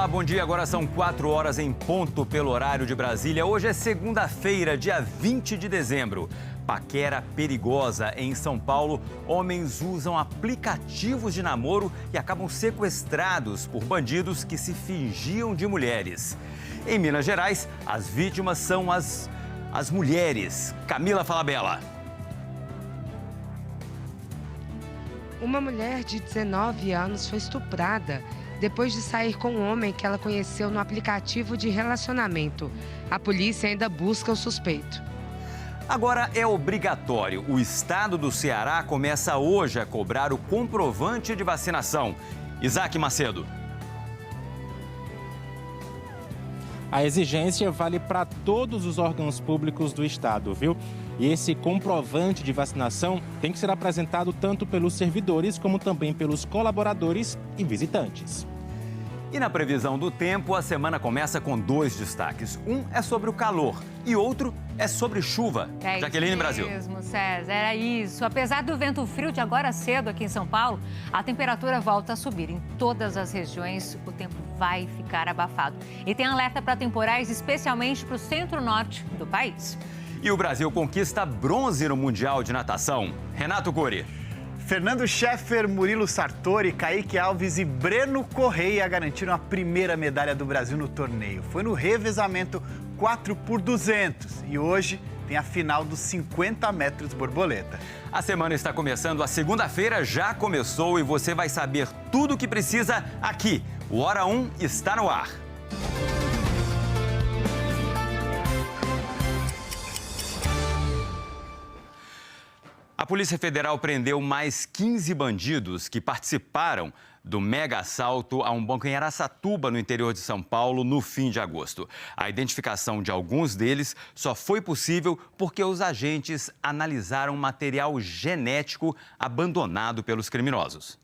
Olá, bom dia. Agora são 4 horas em ponto pelo horário de Brasília. Hoje é segunda-feira, dia 20 de dezembro. Paquera perigosa em São Paulo. Homens usam aplicativos de namoro e acabam sequestrados por bandidos que se fingiam de mulheres. Em Minas Gerais, as vítimas são as mulheres. Camila Falabella. Uma mulher de 19 anos foi estuprada depois de sair com um homem que ela conheceu no aplicativo de relacionamento. A polícia ainda busca o suspeito. Agora é obrigatório. O estado do Ceará começa hoje a cobrar o comprovante de vacinação. Isaac Macedo. A exigência vale para todos os órgãos públicos do estado, viu? E esse comprovante de vacinação tem que ser apresentado tanto pelos servidores como também pelos colaboradores e visitantes. E na previsão do tempo, a semana começa com 2 destaques. Um é sobre o calor e outro é sobre chuva. Jaqueline Brasil. É isso mesmo, César, era isso. Apesar do vento frio de agora cedo aqui em São Paulo, a temperatura volta a subir. Em todas as regiões, o tempo vai ficar abafado. E tem alerta para temporais, especialmente para o centro-norte do país. E o Brasil conquista bronze no Mundial de Natação. Renato Curi. Fernando Scheffer, Murilo Sartori, Kaique Alves e Breno Correia garantiram a primeira medalha do Brasil no torneio. Foi no revezamento 4x200 e hoje tem a final dos 50 metros borboleta. A semana está começando, a segunda-feira já começou e você vai saber tudo o que precisa aqui. O Hora 1 está no ar. A Polícia Federal prendeu mais 15 bandidos que participaram do mega assalto a um banco em Araçatuba, no interior de São Paulo, no fim de agosto. A identificação de alguns deles só foi possível porque os agentes analisaram material genético abandonado pelos criminosos.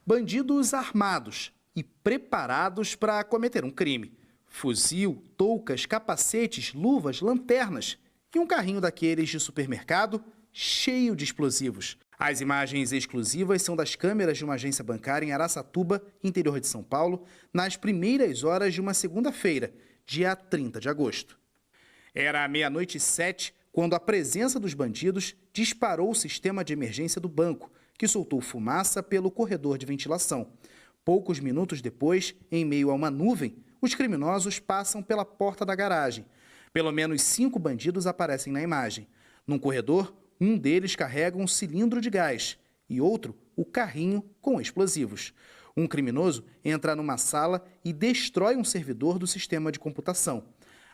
Bandidos armados e preparados para cometer um crime. Fuzil, toucas, capacetes, luvas, lanternas e um carrinho daqueles de supermercado cheio de explosivos. As imagens exclusivas são das câmeras de uma agência bancária em Araçatuba, interior de São Paulo, nas primeiras horas de uma segunda-feira, dia 30 de agosto. Era 00:07 quando a presença dos bandidos disparou o sistema de emergência do banco, que soltou fumaça pelo corredor de ventilação. Poucos minutos depois, em meio a uma nuvem, os criminosos passam pela porta da garagem. Pelo menos 5 bandidos aparecem na imagem. Num corredor, um deles carrega um cilindro de gás e outro o carrinho com explosivos. Um criminoso entra numa sala e destrói um servidor do sistema de computação.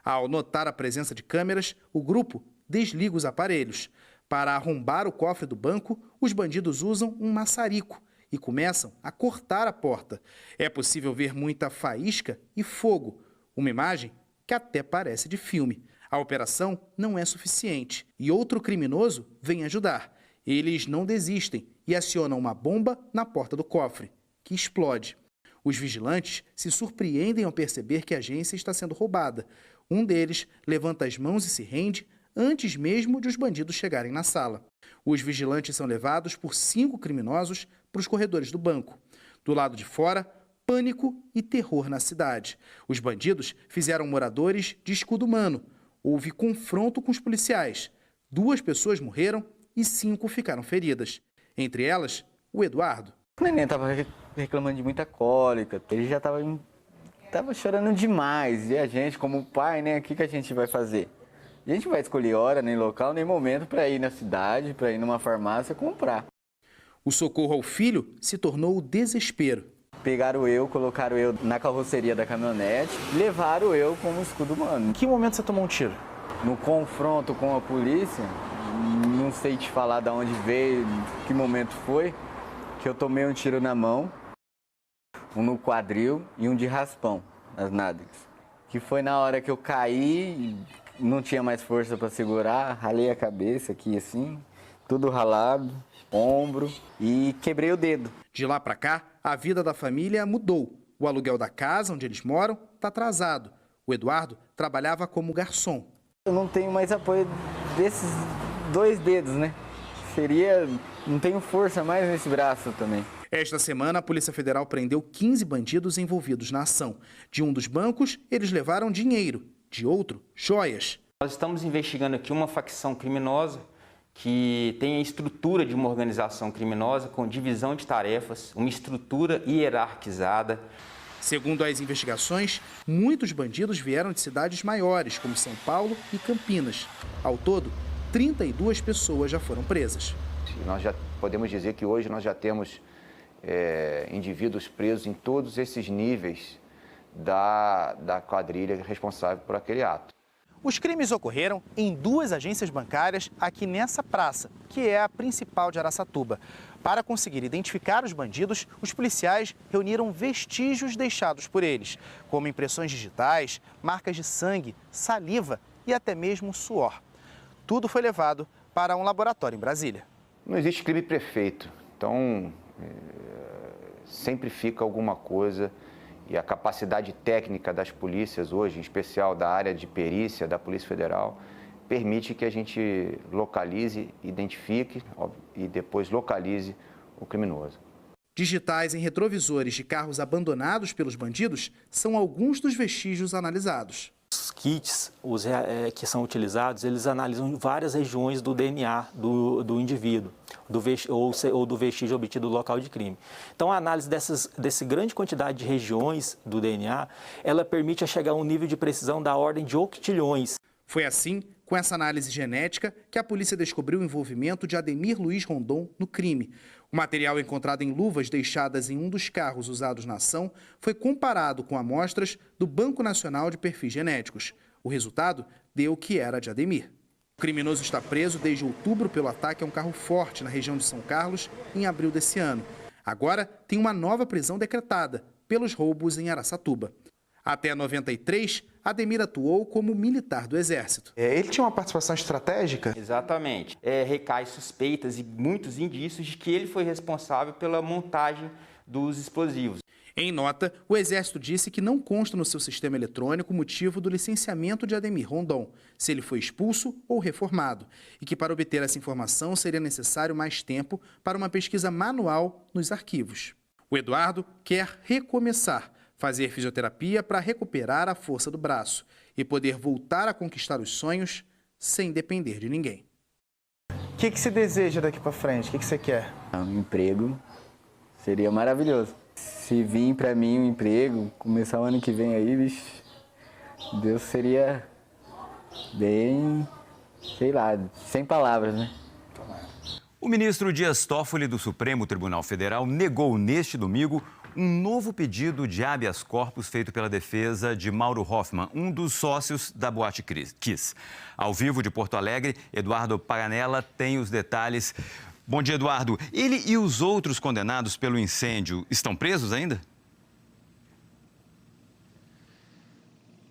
Ao notar a presença de câmeras, o grupo desliga os aparelhos. Para arrombar o cofre do banco, os bandidos usam um maçarico e começam a cortar a porta. É possível ver muita faísca e fogo, uma imagem que até parece de filme. A operação não é suficiente e outro criminoso vem ajudar. Eles não desistem e acionam uma bomba na porta do cofre, que explode. Os vigilantes se surpreendem ao perceber que a agência está sendo roubada. Um deles levanta as mãos e se rende antes mesmo de os bandidos chegarem na sala. Os vigilantes são levados por 5 criminosos para os corredores do banco. Do lado de fora, pânico e terror na cidade. Os bandidos fizeram moradores de escudo humano. Houve confronto com os policiais. 2 pessoas morreram e 5 ficaram feridas. Entre elas, o Eduardo. O neném estava reclamando de muita cólica. Ele já estava chorando demais. E a gente, como pai, né, o que a gente vai fazer? A gente vai escolher hora, nem local, nem momento para ir na cidade, para ir numa farmácia comprar. O socorro ao filho se tornou o desespero. Pegaram eu, colocaram eu na carroceria da caminhonete, levaram eu como escudo humano. Em que momento você tomou um tiro? No confronto com a polícia, não sei te falar de onde veio, que momento foi, que eu tomei um tiro na mão, um no quadril e um de raspão nas nádegas. Que foi na hora que eu caí, não tinha mais força para segurar, ralei a cabeça aqui assim, tudo ralado, ombro e quebrei o dedo. De lá para cá, a vida da família mudou. O aluguel da casa onde eles moram está atrasado. O Eduardo trabalhava como garçom. Eu não tenho mais apoio desses 2 dedos, né? Não tenho força mais nesse braço também. Esta semana, a Polícia Federal prendeu 15 bandidos envolvidos na ação. De um dos bancos, eles levaram dinheiro, de outro, joias. Nós estamos investigando aqui uma facção criminosa que tem a estrutura de uma organização criminosa com divisão de tarefas, uma estrutura hierarquizada. Segundo as investigações, muitos bandidos vieram de cidades maiores, como São Paulo e Campinas. Ao todo, 32 pessoas já foram presas. Nós já podemos dizer que hoje nós já temos indivíduos presos em todos esses níveis da quadrilha responsável por aquele ato. Os crimes ocorreram em 2 agências bancárias aqui nessa praça, que é a principal de Araçatuba. Para conseguir identificar os bandidos, os policiais reuniram vestígios deixados por eles, como impressões digitais, marcas de sangue, saliva e até mesmo suor. Tudo foi levado para um laboratório em Brasília. Não existe crime perfeito, então sempre fica alguma coisa, e a capacidade técnica das polícias hoje, em especial da área de perícia da Polícia Federal, permite que a gente localize, identifique e depois localize o criminoso. Digitais em retrovisores de carros abandonados pelos bandidos são alguns dos vestígios analisados. Os kits que são utilizados, eles analisam várias regiões do DNA do indivíduo, ou do vestígio obtido do local de crime. Então, a análise dessa grande quantidade de regiões do DNA, ela permite chegar a um nível de precisão da ordem de octilhões. Foi assim, com essa análise genética, que a polícia descobriu o envolvimento de Ademir Luiz Rondon no crime. O material encontrado em luvas deixadas em um dos carros usados na ação foi comparado com amostras do Banco Nacional de Perfis Genéticos. O resultado deu que era de Ademir. O criminoso está preso desde outubro pelo ataque a um carro forte na região de São Carlos, em abril desse ano. Agora tem uma nova prisão decretada pelos roubos em Araçatuba. Até 93, Ademir atuou como militar do Exército. Ele tinha uma participação estratégica? Exatamente. Recai suspeitas e muitos indícios de que ele foi responsável pela montagem dos explosivos. Em nota, o Exército disse que não consta no seu sistema eletrônico o motivo do licenciamento de Ademir Rondon, se ele foi expulso ou reformado, e que para obter essa informação seria necessário mais tempo para uma pesquisa manual nos arquivos. O Eduardo quer recomeçar, fazer fisioterapia para recuperar a força do braço e poder voltar a conquistar os sonhos sem depender de ninguém. O que você deseja daqui para frente? O que você quer? Um emprego seria maravilhoso. Se vir para mim um emprego, começar o ano que vem aí, bicho, Deus seria bem, sei lá, sem palavras, né? O ministro Dias Toffoli do Supremo Tribunal Federal negou neste domingo um novo pedido de habeas corpus feito pela defesa de Mauro Hoffman, um dos sócios da Boate Kiss. Ao vivo de Porto Alegre, Eduardo Paganella tem os detalhes. Bom dia, Eduardo. Ele e os outros condenados pelo incêndio estão presos ainda?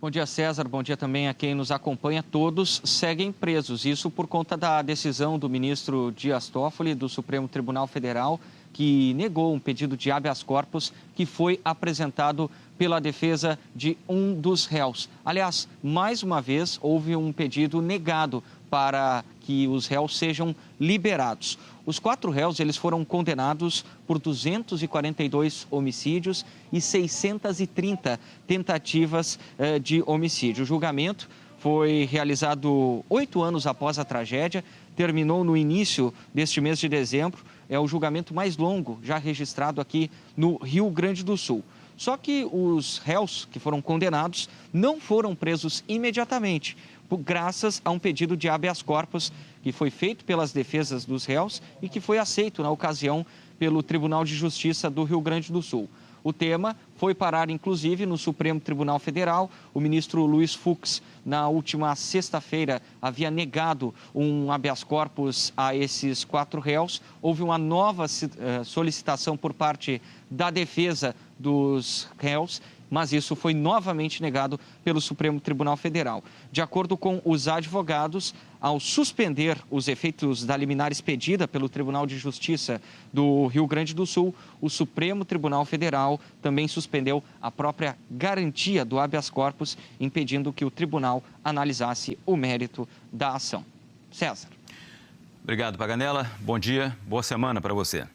Bom dia, César. Bom dia também a quem nos acompanha. Todos seguem presos. Isso por conta da decisão do ministro Dias Toffoli do Supremo Tribunal Federal, que negou um pedido de habeas corpus que foi apresentado pela defesa de um dos réus. Aliás, mais uma vez, houve um pedido negado para que os réus sejam liberados. Os 4 réus eles foram condenados por 242 homicídios e 630 tentativas de homicídio. O julgamento foi realizado 8 anos após a tragédia, terminou no início deste mês de dezembro. É o julgamento mais longo já registrado aqui no Rio Grande do Sul. Só que os réus que foram condenados não foram presos imediatamente, graças a um pedido de habeas corpus que foi feito pelas defesas dos réus e que foi aceito na ocasião pelo Tribunal de Justiça do Rio Grande do Sul. O tema foi parar, inclusive, no Supremo Tribunal Federal. O ministro Luiz Fux, na última sexta-feira, havia negado um habeas corpus a esses 4 réus. Houve uma nova solicitação por parte da defesa dos réus, mas isso foi novamente negado pelo Supremo Tribunal Federal. De acordo com os advogados, ao suspender os efeitos da liminar expedida pelo Tribunal de Justiça do Rio Grande do Sul, o Supremo Tribunal Federal também suspendeu a própria garantia do habeas corpus, impedindo que o tribunal analisasse o mérito da ação. César. Obrigado, Paganella. Bom dia, boa semana para você.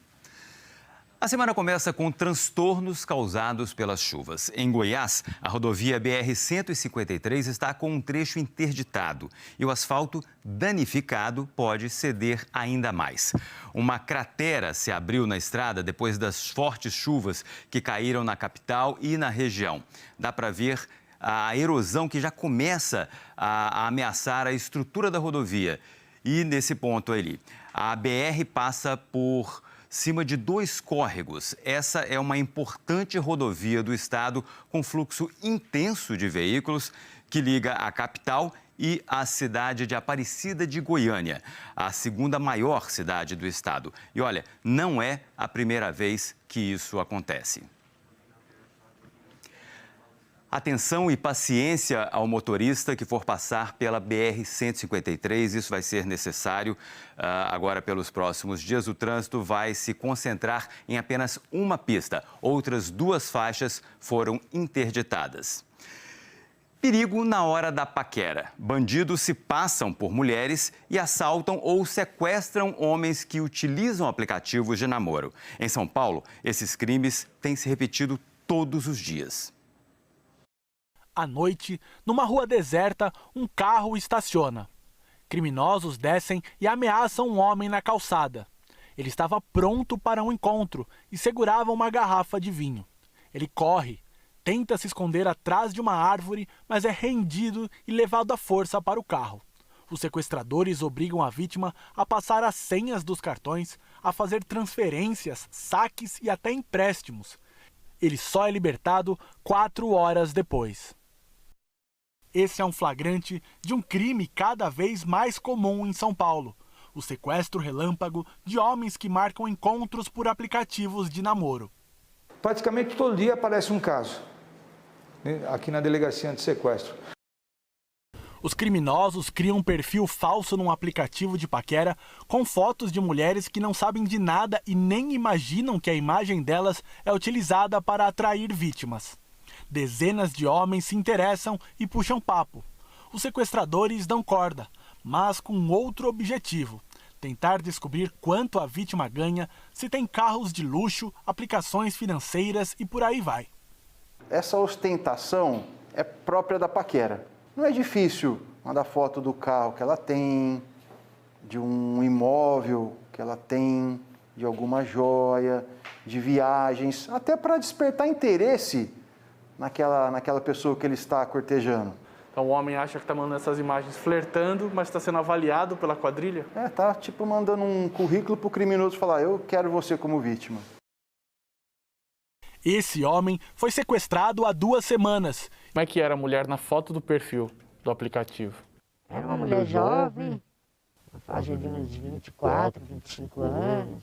A semana começa com transtornos causados pelas chuvas. Em Goiás, a rodovia BR-153 está com um trecho interditado e o asfalto danificado pode ceder ainda mais. Uma cratera se abriu na estrada depois das fortes chuvas que caíram na capital e na região. Dá para ver a erosão que já começa a ameaçar a estrutura da rodovia. E nesse ponto ali, a BR passa por cima de 2 córregos. Essa é uma importante rodovia do estado com fluxo intenso de veículos que liga a capital e a cidade de Aparecida de Goiânia, a segunda maior cidade do estado. E olha, não é a primeira vez que isso acontece. Atenção e paciência ao motorista que for passar pela BR-153. Isso vai ser necessário agora pelos próximos dias. O trânsito vai se concentrar em apenas uma pista. Outras 2 faixas foram interditadas. Perigo na hora da paquera. Bandidos se passam por mulheres e assaltam ou sequestram homens que utilizam aplicativos de namoro. Em São Paulo, esses crimes têm se repetido todos os dias. À noite, numa rua deserta, um carro estaciona. Criminosos descem e ameaçam um homem na calçada. Ele estava pronto para um encontro e segurava uma garrafa de vinho. Ele corre, tenta se esconder atrás de uma árvore, mas é rendido e levado à força para o carro. Os sequestradores obrigam a vítima a passar as senhas dos cartões, a fazer transferências, saques e até empréstimos. Ele só é libertado 4 horas depois. Esse é um flagrante de um crime cada vez mais comum em São Paulo. O sequestro relâmpago de homens que marcam encontros por aplicativos de namoro. Praticamente todo dia aparece um caso, aqui na delegacia de sequestro. Os criminosos criam um perfil falso num aplicativo de paquera com fotos de mulheres que não sabem de nada e nem imaginam que a imagem delas é utilizada para atrair vítimas. Dezenas de homens se interessam e puxam papo. Os sequestradores dão corda, mas com outro objetivo: tentar descobrir quanto a vítima ganha, se tem carros de luxo, aplicações financeiras e por aí vai. Essa ostentação é própria da paquera. Não é difícil mandar foto do carro que ela tem, de um imóvel que ela tem, de alguma joia, de viagens, até para despertar interesse naquela pessoa que ele está cortejando. Então o homem acha que está mandando essas imagens flertando, mas está sendo avaliado pela quadrilha? Tá tipo mandando um currículo para o criminoso falar: eu quero você como vítima. Esse homem foi sequestrado há 2 semanas. Como é que era a mulher na foto do perfil do aplicativo? Era uma mulher jovem, uma faixa de uns 24, 25 anos,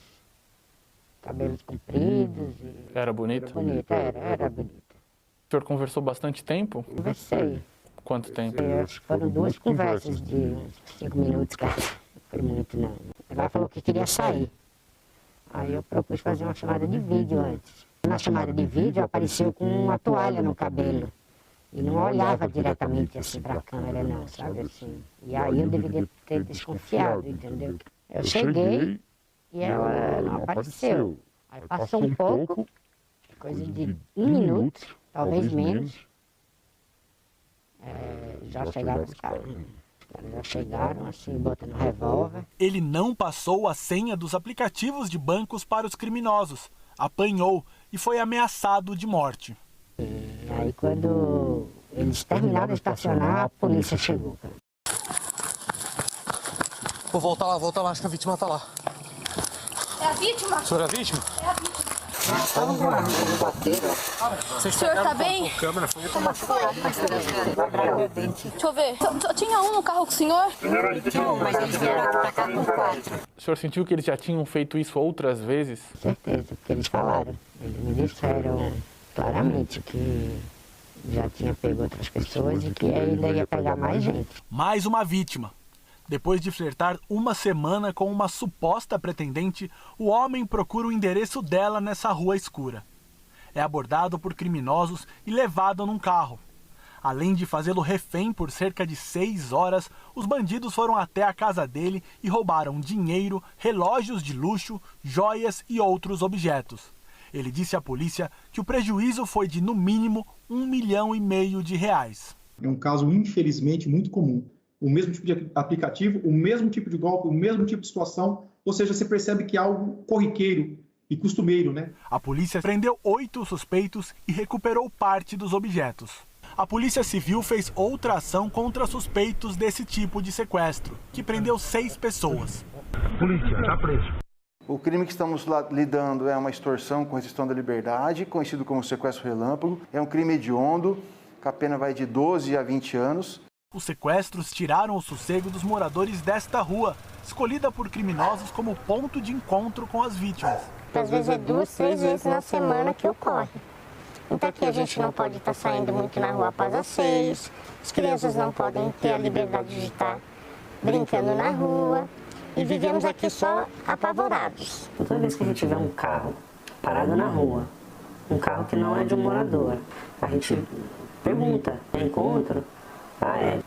cabelos compridos. Era bonita? Era bonita. O senhor conversou bastante tempo? Conversei. Quanto tempo? Foram 2 conversas de uns 5 minutos, cara. Não foi muito, não. Ela falou que queria sair. Aí eu propus fazer uma chamada de vídeo antes. Na chamada de vídeo apareceu com uma toalha no cabelo. E não olhava diretamente assim para a câmera, não, sabe assim. E aí eu deveria ter desconfiado, entendeu? Eu cheguei e ela não apareceu. Aí passou um pouco, coisa de 1 minuto. Talvez menos. Já chegaram os caras. Já chegaram assim, botando revólver. Ele não passou a senha dos aplicativos de bancos para os criminosos. Apanhou e foi ameaçado de morte. E aí quando eles terminaram de estacionar, a polícia chegou. Vou voltar lá, acho que a vítima está lá. É a vítima? O senhor é a vítima? É a vítima. O senhor tá bem? Deixa eu ver. Tinha um no carro com o senhor? Tinha um, mas eles vieram pra cá com 4. O senhor sentiu que eles já tinham feito isso outras vezes? Certeza, porque eles falaram. Eles me disseram claramente que já tinha pego outras pessoas e que ainda ia pegar mais gente. Mais uma vítima. Depois de flertar 1 semana com uma suposta pretendente, o homem procura o endereço dela nessa rua escura. É abordado por criminosos e levado num carro. Além de fazê-lo refém por cerca de 6 horas, os bandidos foram até a casa dele e roubaram dinheiro, relógios de luxo, joias e outros objetos. Ele disse à polícia que o prejuízo foi de, no mínimo, R$1,5 milhão de reais. É um caso, infelizmente, muito comum. O mesmo tipo de aplicativo, o mesmo tipo de golpe, o mesmo tipo de situação, ou seja, você percebe que é algo corriqueiro e costumeiro, né? A polícia prendeu 8 suspeitos e recuperou parte dos objetos. A Polícia Civil fez outra ação contra suspeitos desse tipo de sequestro, que prendeu 6 pessoas. Polícia, já preso. O crime que estamos lidando é uma extorsão com restrição da liberdade, conhecido como sequestro relâmpago. É um crime hediondo, que a pena vai de 12 a 20 anos. Os sequestros tiraram o sossego dos moradores desta rua, escolhida por criminosos como ponto de encontro com as vítimas. Às vezes é 2, 3 vezes na semana que ocorre. Então aqui a gente não pode estar saindo muito na rua após as 6, as crianças não podem ter a liberdade de estar brincando na rua e vivemos aqui só apavorados. Toda vez que a gente vê um carro parado na rua, um carro que não é de um morador, a gente pergunta, encontro,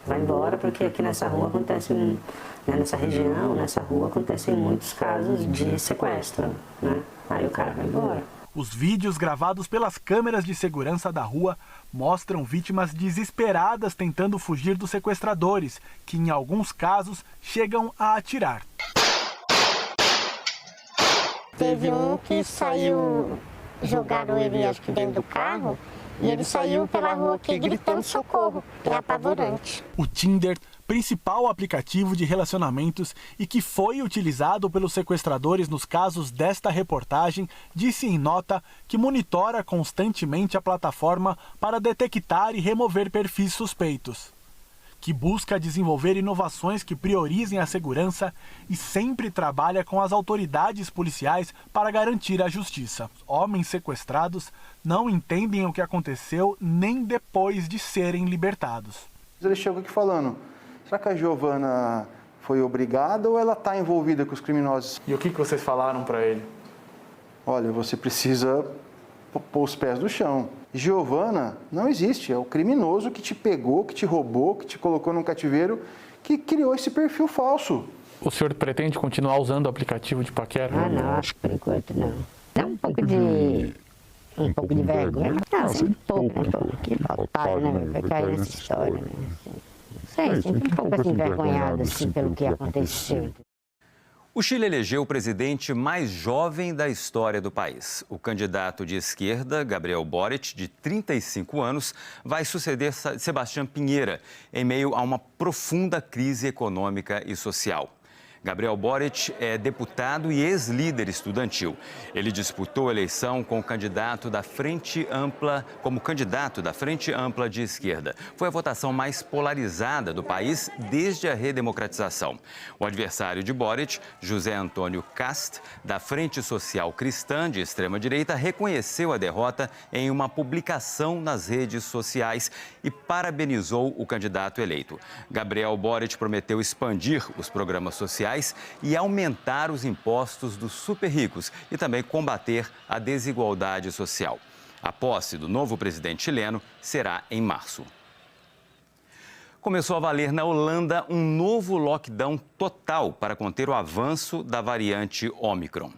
vai embora, porque aqui nessa rua acontece, nessa região, nessa rua acontecem muitos casos de sequestro, né? Aí o cara vai embora. Os vídeos gravados pelas câmeras de segurança da rua mostram vítimas desesperadas tentando fugir dos sequestradores, que em alguns casos chegam a atirar. Teve um que saiu, jogaram ele acho que dentro do carro, e ele saiu pela rua aqui gritando socorro. É apavorante. O Tinder, principal aplicativo de relacionamentos e que foi utilizado pelos sequestradores nos casos desta reportagem, disse em nota que monitora constantemente a plataforma para detectar e remover perfis suspeitos, que busca desenvolver inovações que priorizem a segurança e sempre trabalha com as autoridades policiais para garantir a justiça. Homens sequestrados não entendem o que aconteceu nem depois de serem libertados. Ele chegou aqui falando, será que a Giovana foi obrigada ou ela está envolvida com os criminosos? E o que vocês falaram para ele? Olha, você precisa pôr os pés no chão. Giovana não existe, é o criminoso que te pegou, que te roubou, que te colocou num cativeiro, que criou esse perfil falso. O senhor pretende continuar usando o aplicativo de paquera? Ah, não, acho que por enquanto não. Dá um pouco de vergonha. Não, sempre um pouco. Que otário, né? Vai cair nessa história, né? Sei, sempre um pouco assim, envergonhado assim, pelo que aconteceu. O Chile elegeu o presidente mais jovem da história do país. O candidato de esquerda, Gabriel Boric, de 35 anos, vai suceder Sebastián Piñera em meio a uma profunda crise econômica e social. Gabriel Boric é deputado e ex-líder estudantil. Ele disputou a eleição como candidato da Frente Ampla de Esquerda. Foi a votação mais polarizada do país desde a redemocratização. O adversário de Boric, José Antônio Cast, da Frente Social Cristã de extrema-direita, reconheceu a derrota em uma publicação nas redes sociais e parabenizou o candidato eleito. Gabriel Boric prometeu expandir os programas sociais e aumentar os impostos dos super ricos e também combater a desigualdade social. A posse do novo presidente chileno será em março. Começou a valer na Holanda um novo lockdown total para conter o avanço da variante Ômicron.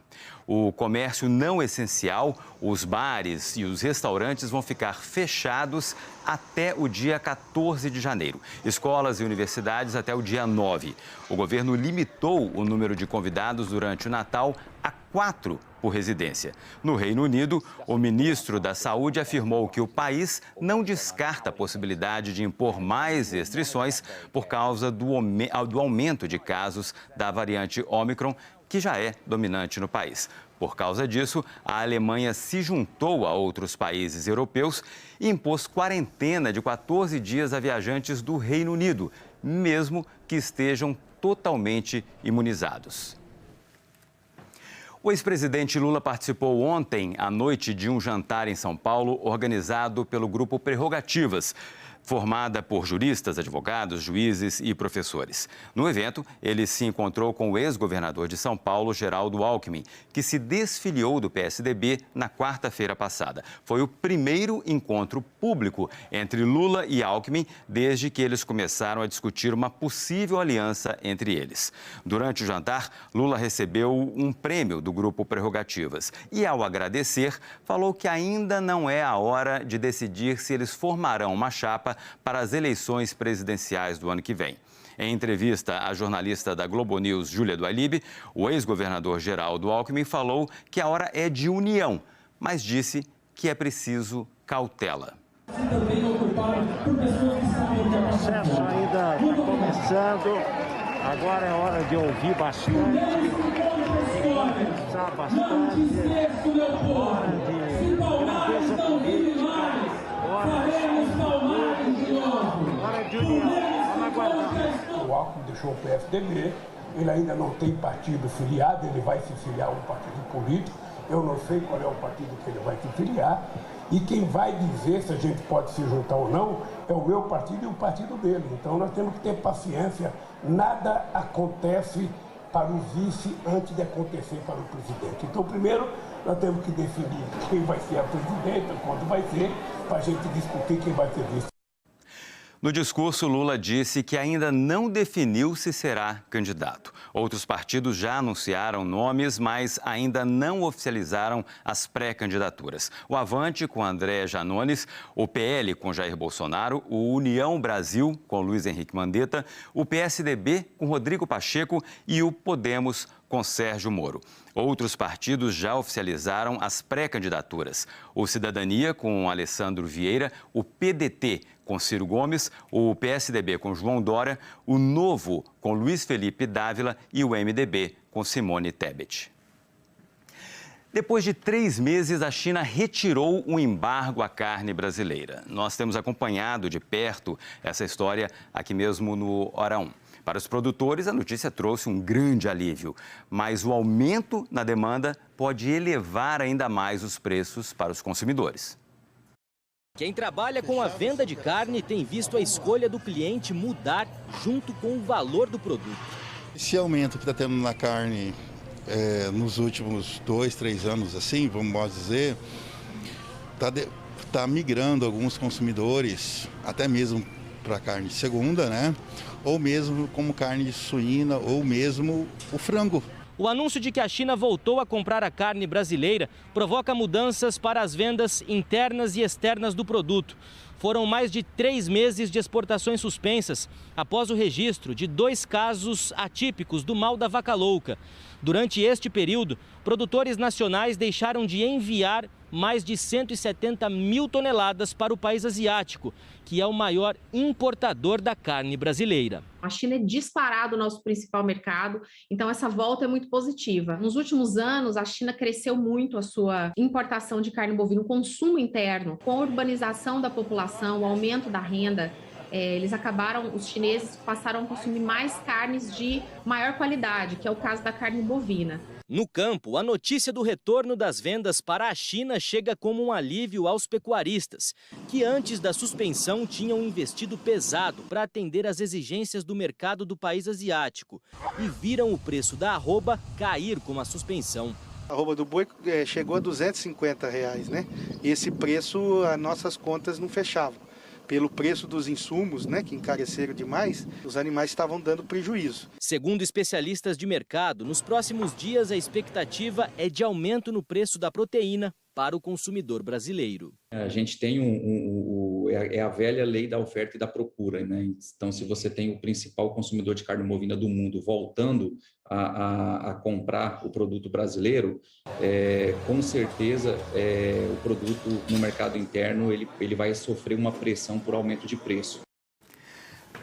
O comércio não essencial, os bares e os restaurantes vão ficar fechados até o dia 14 de janeiro. Escolas e universidades até o dia 9. O governo limitou o número de convidados durante o Natal a 4 por residência. No Reino Unido, o ministro da Saúde afirmou que o país não descarta a possibilidade de impor mais restrições por causa do aumento de casos da variante Ômicron, que já é dominante no país. Por causa disso, a Alemanha se juntou a outros países europeus e impôs quarentena de 14 dias a viajantes do Reino Unido, mesmo que estejam totalmente imunizados. O ex-presidente Lula participou ontem à noite de um jantar em São Paulo organizado pelo Grupo Prerrogativas. formada por juristas, advogados, juízes e professores. No evento, ele se encontrou com o ex-governador de São Paulo, Geraldo Alckmin, que se desfiliou do PSDB na quarta-feira passada. Foi o primeiro encontro público entre Lula e Alckmin desde que eles começaram a discutir uma possível aliança entre eles. Durante o jantar, Lula recebeu um prêmio do Grupo Prerrogativas e, ao agradecer, falou que ainda não é a hora de decidir se eles formarão uma chapa para as eleições presidenciais do ano que vem. Em entrevista à jornalista da Globo News, Júlia do Alibe, o ex-governador Geraldo Alckmin falou que a hora é de união, mas disse que é preciso cautela. O processo ainda está começando, agora é hora de ouvir bastante, de conversar bastante, hora de grandeza política, hora de união. Vamos aguardar. O Alckmin deixou o PSDB, ele ainda não tem partido filiado, ele vai se filiar a um partido político, eu não sei qual é o partido que ele vai se filiar, e quem vai dizer se a gente pode se juntar ou não é o meu partido e o partido dele. Então nós temos que ter paciência, nada acontece para o vice antes de acontecer para o presidente. Então primeiro nós temos que definir quem vai ser a presidenta, quando vai ser, para a gente discutir quem vai ser vice. No discurso, Lula disse que ainda não definiu se será candidato. Outros partidos já anunciaram nomes, mas ainda não oficializaram as pré-candidaturas. O Avante, com André Janones, o PL, com Jair Bolsonaro, o União Brasil, com Luiz Henrique Mandetta, o PSDB, com Rodrigo Pacheco e o Podemos, com Sérgio Moro. Outros partidos já oficializaram as pré-candidaturas. O Cidadania, com Alessandro Vieira, o PDT, com Ciro Gomes, o PSDB, com João Dória, o Novo, com Luiz Felipe Dávila e o MDB, com Simone Tebet. Depois de 3 meses, a China retirou o embargo à carne brasileira. Nós temos acompanhado de perto essa história aqui mesmo no Hora 1. Para os produtores, a notícia trouxe um grande alívio, mas o aumento na demanda pode elevar ainda mais os preços para os consumidores. Quem trabalha com a venda de carne tem visto a escolha do cliente mudar junto com o valor do produto. Esse aumento que está tendo na carne nos últimos 2, 3 anos, assim, vamos dizer, está migrando alguns consumidores, até mesmo para carne de segunda, né? Ou mesmo como carne suína, ou mesmo o frango. O anúncio de que a China voltou a comprar a carne brasileira provoca mudanças para as vendas internas e externas do produto. Foram mais de 3 meses de exportações suspensas após o registro de 2 casos atípicos do mal da vaca louca. Durante este período, produtores nacionais deixaram de enviar mais de 170 mil toneladas para o país asiático, que é o maior importador da carne brasileira. A China é disparado o nosso principal mercado, então essa volta é muito positiva. Nos últimos anos, a China cresceu muito a sua importação de carne bovina, o consumo interno, com a urbanização da população, o aumento da renda. Os chineses passaram a consumir mais carnes de maior qualidade, que é o caso da carne bovina. No campo, a notícia do retorno das vendas para a China chega como um alívio aos pecuaristas, que antes da suspensão tinham investido pesado para atender às exigências do mercado do país asiático e viram o preço da arroba cair com a suspensão. A arroba do boi chegou a R$250, né? E esse preço, as nossas contas não fechavam. Pelo preço dos insumos, né, que encareceram demais, os animais estavam dando prejuízo. Segundo especialistas de mercado, nos próximos dias a expectativa é de aumento no preço da proteína para o consumidor brasileiro. A gente tem a velha lei da oferta e da procura, né? Então, se você tem o principal consumidor de carne bovina do mundo voltando a comprar o produto brasileiro, com certeza o produto no mercado interno ele vai sofrer uma pressão por aumento de preço.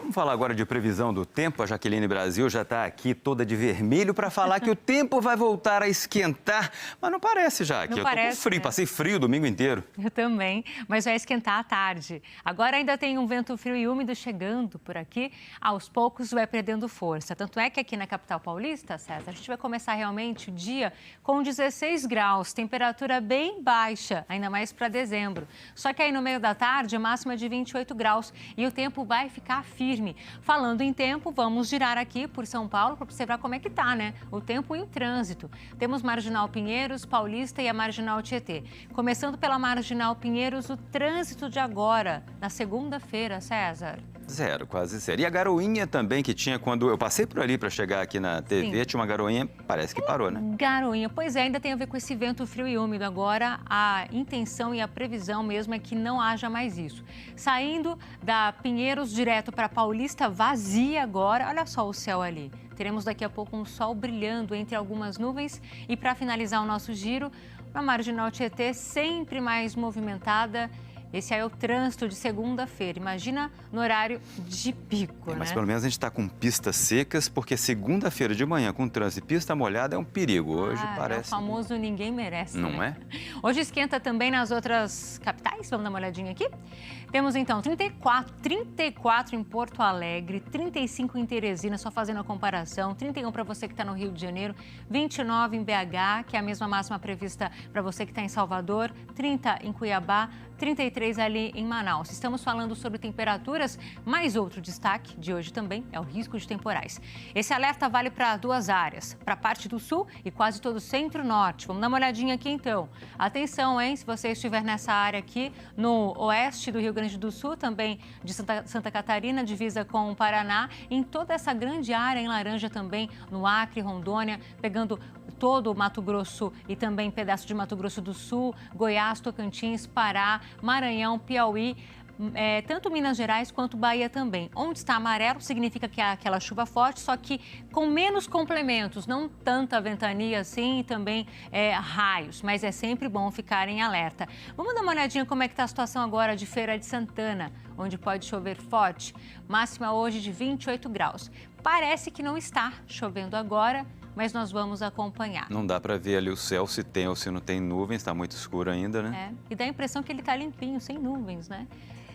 Vamos falar agora de previsão do tempo. A Jaqueline Brasil já está aqui toda de vermelho para falar que o tempo vai voltar a esquentar. Mas não parece, Jaque. Eu tô com frio, passei frio o domingo inteiro. Eu também, mas vai esquentar à tarde. Agora ainda tem um vento frio e úmido chegando por aqui. Aos poucos vai perdendo força. Tanto é que aqui na capital paulista, César, a gente vai começar realmente o dia com 16 graus, temperatura bem baixa, ainda mais para dezembro. Só que aí no meio da tarde, máxima de 28 graus e o tempo vai ficar firme. Falando em tempo, vamos girar aqui por São Paulo para observar como é que tá, né? O tempo em trânsito. Temos Marginal Pinheiros, Paulista e a Marginal Tietê. Começando pela Marginal Pinheiros, o trânsito de agora, na segunda-feira, César. Zero, quase zero. E a garoinha também que tinha quando eu passei por ali para chegar aqui na TV, Sim. Tinha uma garoinha, parece que parou, né? Garoinha, pois é, ainda tem a ver com esse vento frio e úmido. Agora a intenção e a previsão mesmo é que não haja mais isso. Saindo da Pinheiros direto para Paulista, vazia agora, olha só o céu ali. Teremos daqui a pouco um sol brilhando entre algumas nuvens e para finalizar o nosso giro, a Marginal Tietê sempre mais movimentada. Esse aí é o trânsito de segunda-feira. Imagina no horário de pico, Mas né? pelo menos a gente está com pistas secas, porque segunda-feira de manhã com trânsito e pista molhada é um perigo. Hoje parece... É o famoso ninguém merece, Não né? é? Hoje esquenta também nas outras capitais. Vamos dar uma olhadinha aqui? Temos então 34 em Porto Alegre, 35 em Teresina, só fazendo a comparação, 31 para você que está no Rio de Janeiro, 29 em BH, que é a mesma máxima prevista para você que está em Salvador, 30 em Cuiabá, 33 ali em Manaus. Estamos falando sobre temperaturas, mas outro destaque de hoje também é o risco de temporais. Esse alerta vale para duas áreas, para a parte do sul e quase todo o centro-norte. Vamos dar uma olhadinha aqui então. Atenção, hein? Se você estiver nessa área aqui, no oeste do Rio Grande do Sul, também de Santa Catarina, divisa com o Paraná, em toda essa grande área em laranja também, no Acre, Rondônia, pegando todo o Mato Grosso e também pedaço de Mato Grosso do Sul, Goiás, Tocantins, Pará, Maranhão, Piauí, tanto Minas Gerais quanto Bahia também. Onde está amarelo significa que há aquela chuva forte, só que com menos complementos, não tanta ventania assim e também raios, mas é sempre bom ficar em alerta. Vamos dar uma olhadinha como é que está a situação agora de Feira de Santana, onde pode chover forte. Máxima hoje de 28 graus. Parece que não está chovendo agora, mas nós vamos acompanhar. Não dá para ver ali o céu, se tem ou se não tem nuvens, está muito escuro ainda, né? E dá a impressão que ele está limpinho, sem nuvens, né?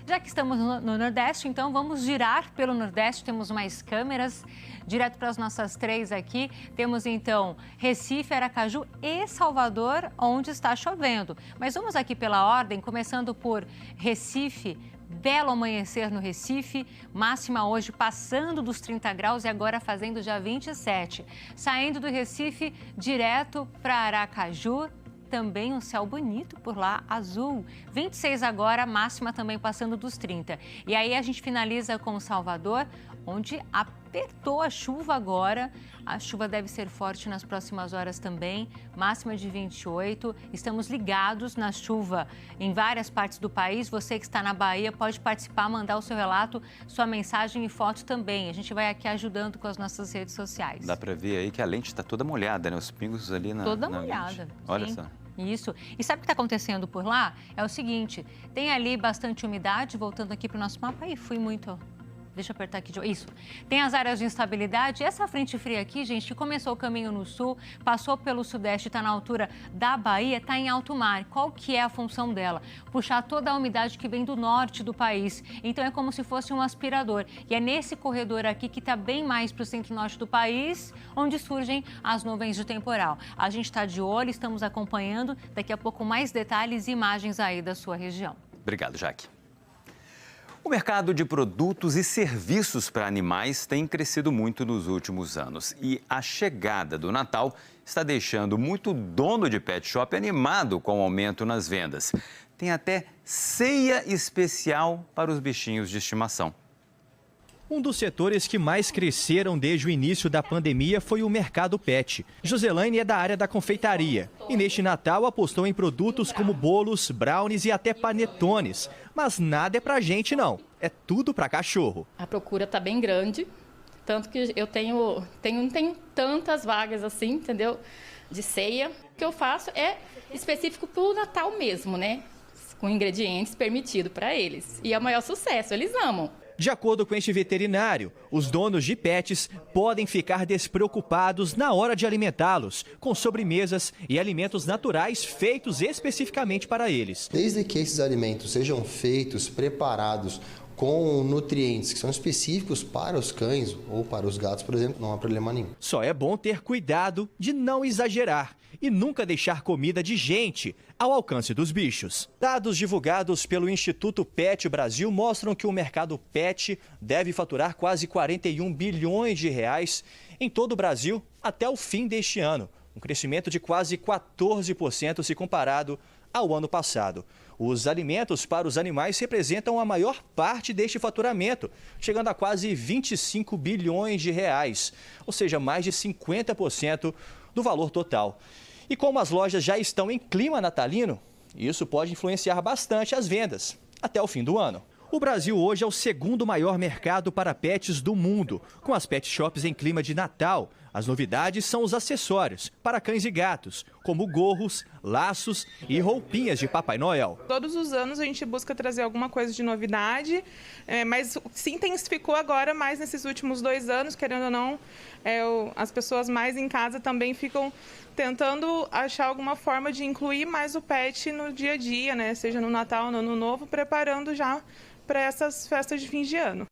Já que estamos no Nordeste, então vamos girar pelo Nordeste, temos mais câmeras, direto para as nossas três aqui. Temos então Recife, Aracaju e Salvador, onde está chovendo. Mas vamos aqui pela ordem, começando por Recife. Belo amanhecer no Recife, máxima hoje passando dos 30 graus e agora fazendo já 27. Saindo do Recife, direto para Aracaju, também um céu bonito por lá, azul. 26 agora, máxima também passando dos 30. E aí a gente finaliza com Salvador, onde apertou a chuva agora. A chuva deve ser forte nas próximas horas também, máxima de 28. Estamos ligados na chuva em várias partes do país. Você que está na Bahia pode participar, mandar o seu relato, sua mensagem e foto também. A gente vai aqui ajudando com as nossas redes sociais. Dá para ver aí que a lente está toda molhada, né? Os pingos ali na Toda na molhada. lente. Olha sim. só. Isso. E sabe o que está acontecendo por lá? É o seguinte, tem ali bastante umidade, voltando aqui para o nosso mapa. Aí, fui muito... Deixa eu apertar aqui. Isso. Tem as áreas de instabilidade. Essa frente fria aqui, gente, que começou o caminho no sul, passou pelo sudeste, está na altura da Bahia, está em alto mar. Qual que é a função dela? Puxar toda a umidade que vem do norte do país. Então, é como se fosse um aspirador. E é nesse corredor aqui que está bem mais para o centro-norte do país, onde surgem as nuvens de temporal. A gente está de olho, estamos acompanhando. Daqui a pouco mais detalhes e imagens aí da sua região. Obrigado, Jaque. O mercado de produtos e serviços para animais tem crescido muito nos últimos anos e a chegada do Natal está deixando muito dono de pet shop animado com o aumento nas vendas. Tem até ceia especial para os bichinhos de estimação. Um dos setores que mais cresceram desde o início da pandemia foi o mercado pet. Joselaine é da área da confeitaria e neste Natal apostou em produtos como bolos, brownies e até panetones. Mas nada é pra gente não, é tudo pra cachorro. A procura tá bem grande, tanto que eu não tenho tantas vagas assim, entendeu? De ceia. O que eu faço é específico pro Natal mesmo, né? Com ingredientes permitidos para eles. E é o maior sucesso, eles amam. De acordo com este veterinário, os donos de pets podem ficar despreocupados na hora de alimentá-los, com sobremesas e alimentos naturais feitos especificamente para eles. Desde que esses alimentos sejam feitos, preparados, com nutrientes que são específicos para os cães ou para os gatos, por exemplo, não há problema nenhum. Só é bom ter cuidado de não exagerar e nunca deixar comida de gente ao alcance dos bichos. Dados divulgados pelo Instituto Pet Brasil mostram que o mercado pet deve faturar quase 41 bilhões de reais em todo o Brasil até o fim deste ano, um crescimento de quase 14% se comparado ao ano passado. Os alimentos para os animais representam a maior parte deste faturamento, chegando a quase 25 bilhões de reais, ou seja, mais de 50% do valor total. E como as lojas já estão em clima natalino, isso pode influenciar bastante as vendas até o fim do ano. O Brasil hoje é o segundo maior mercado para pets do mundo, com as pet shops em clima de Natal. As novidades são os acessórios para cães e gatos, como gorros, laços e roupinhas de Papai Noel. Todos os anos a gente busca trazer alguma coisa de novidade, mas se intensificou agora mais nesses últimos 2 anos, querendo ou não, as pessoas mais em casa também ficam tentando achar alguma forma de incluir mais o pet no dia a dia, né? Seja no Natal, no Ano Novo, preparando já para essas festas de fim de ano.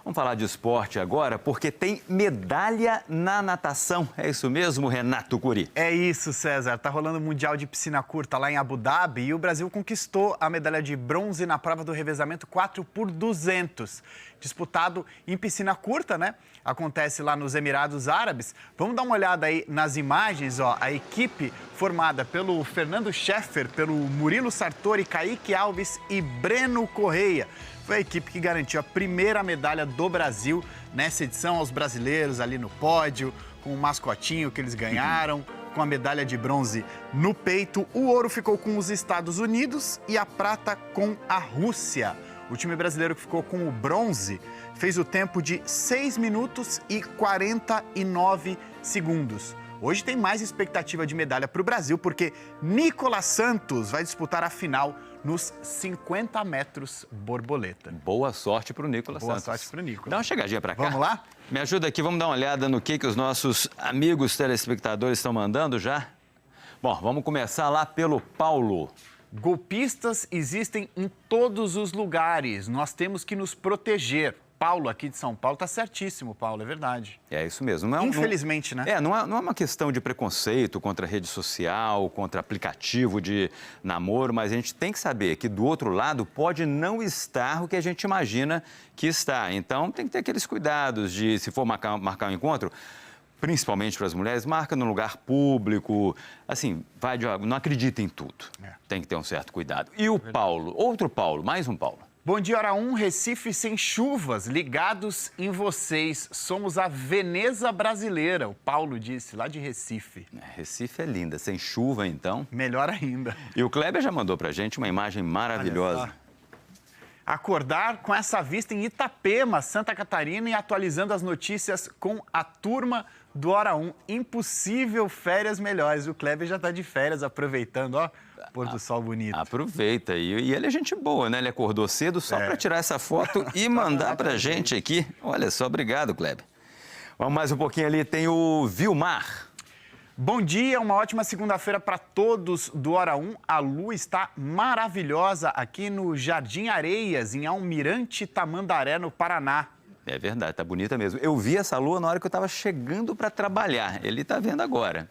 Vamos falar de esporte agora, porque tem medalha na natação. É isso mesmo, Renato Curi? É isso, César. Tá rolando o Mundial de Piscina Curta lá em Abu Dhabi e o Brasil conquistou a medalha de bronze na prova do revezamento 4x200. Disputado em piscina curta, né? Acontece lá nos Emirados Árabes. Vamos dar uma olhada aí nas imagens, ó. A equipe formada pelo Fernando Scheffer, pelo Murilo Sartori, Kaique Alves e Breno Correia. Foi a equipe que garantiu a primeira medalha do Brasil nessa edição, aos brasileiros ali no pódio, com o mascotinho que eles ganharam, com a medalha de bronze no peito. O ouro ficou com os Estados Unidos e a prata com a Rússia. O time brasileiro que ficou com o bronze fez o tempo de 6 minutos e 49 segundos. Hoje tem mais expectativa de medalha para o Brasil, porque Nicolas Santos vai disputar a final nos 50 metros borboleta. Boa sorte para o Nicolas Santos. Boa sorte para o Nicolas. Dá uma chegadinha para cá. Vamos lá? Me ajuda aqui, vamos dar uma olhada no que os nossos amigos telespectadores estão mandando já? Bom, vamos começar lá pelo Paulo. Golpistas existem em todos os lugares. Nós temos que nos proteger. Paulo, aqui de São Paulo, tá certíssimo, Paulo, é verdade. É isso mesmo. Não é Infelizmente, né? Não é uma questão de preconceito contra a rede social, contra aplicativo de namoro, mas a gente tem que saber que do outro lado pode não estar o que a gente imagina que está. Então, tem que ter aqueles cuidados de, se for marcar um encontro, principalmente para as mulheres, marca num lugar público, assim, não acredita em tudo. Tem que ter um certo cuidado. E o Paulo, outro Paulo, mais um Paulo. Bom dia, hora 1, Recife sem chuvas, ligados em vocês. Somos a Veneza brasileira, o Paulo disse, lá de Recife. Recife é linda, sem chuva então. Melhor ainda. E o Kleber já mandou pra gente uma imagem maravilhosa. Acordar com essa vista em Itapema, Santa Catarina, e atualizando as notícias com a turma do Hora 1. Impossível férias melhores. O Kleber já tá de férias, aproveitando, ó. Pôr do sol bonito. Aproveita. E ele é gente boa, né? Ele acordou cedo só para tirar essa foto e mandar pra gente aqui. Olha só, obrigado, Kleber. Vamos mais um pouquinho ali, tem o Vilmar. Bom dia, uma ótima segunda-feira para todos do Hora 1. A lua está maravilhosa aqui no Jardim Areias, em Almirante Tamandaré, no Paraná. É verdade, tá bonita mesmo. Eu vi essa lua na hora que eu estava chegando para trabalhar. Ele tá vendo agora.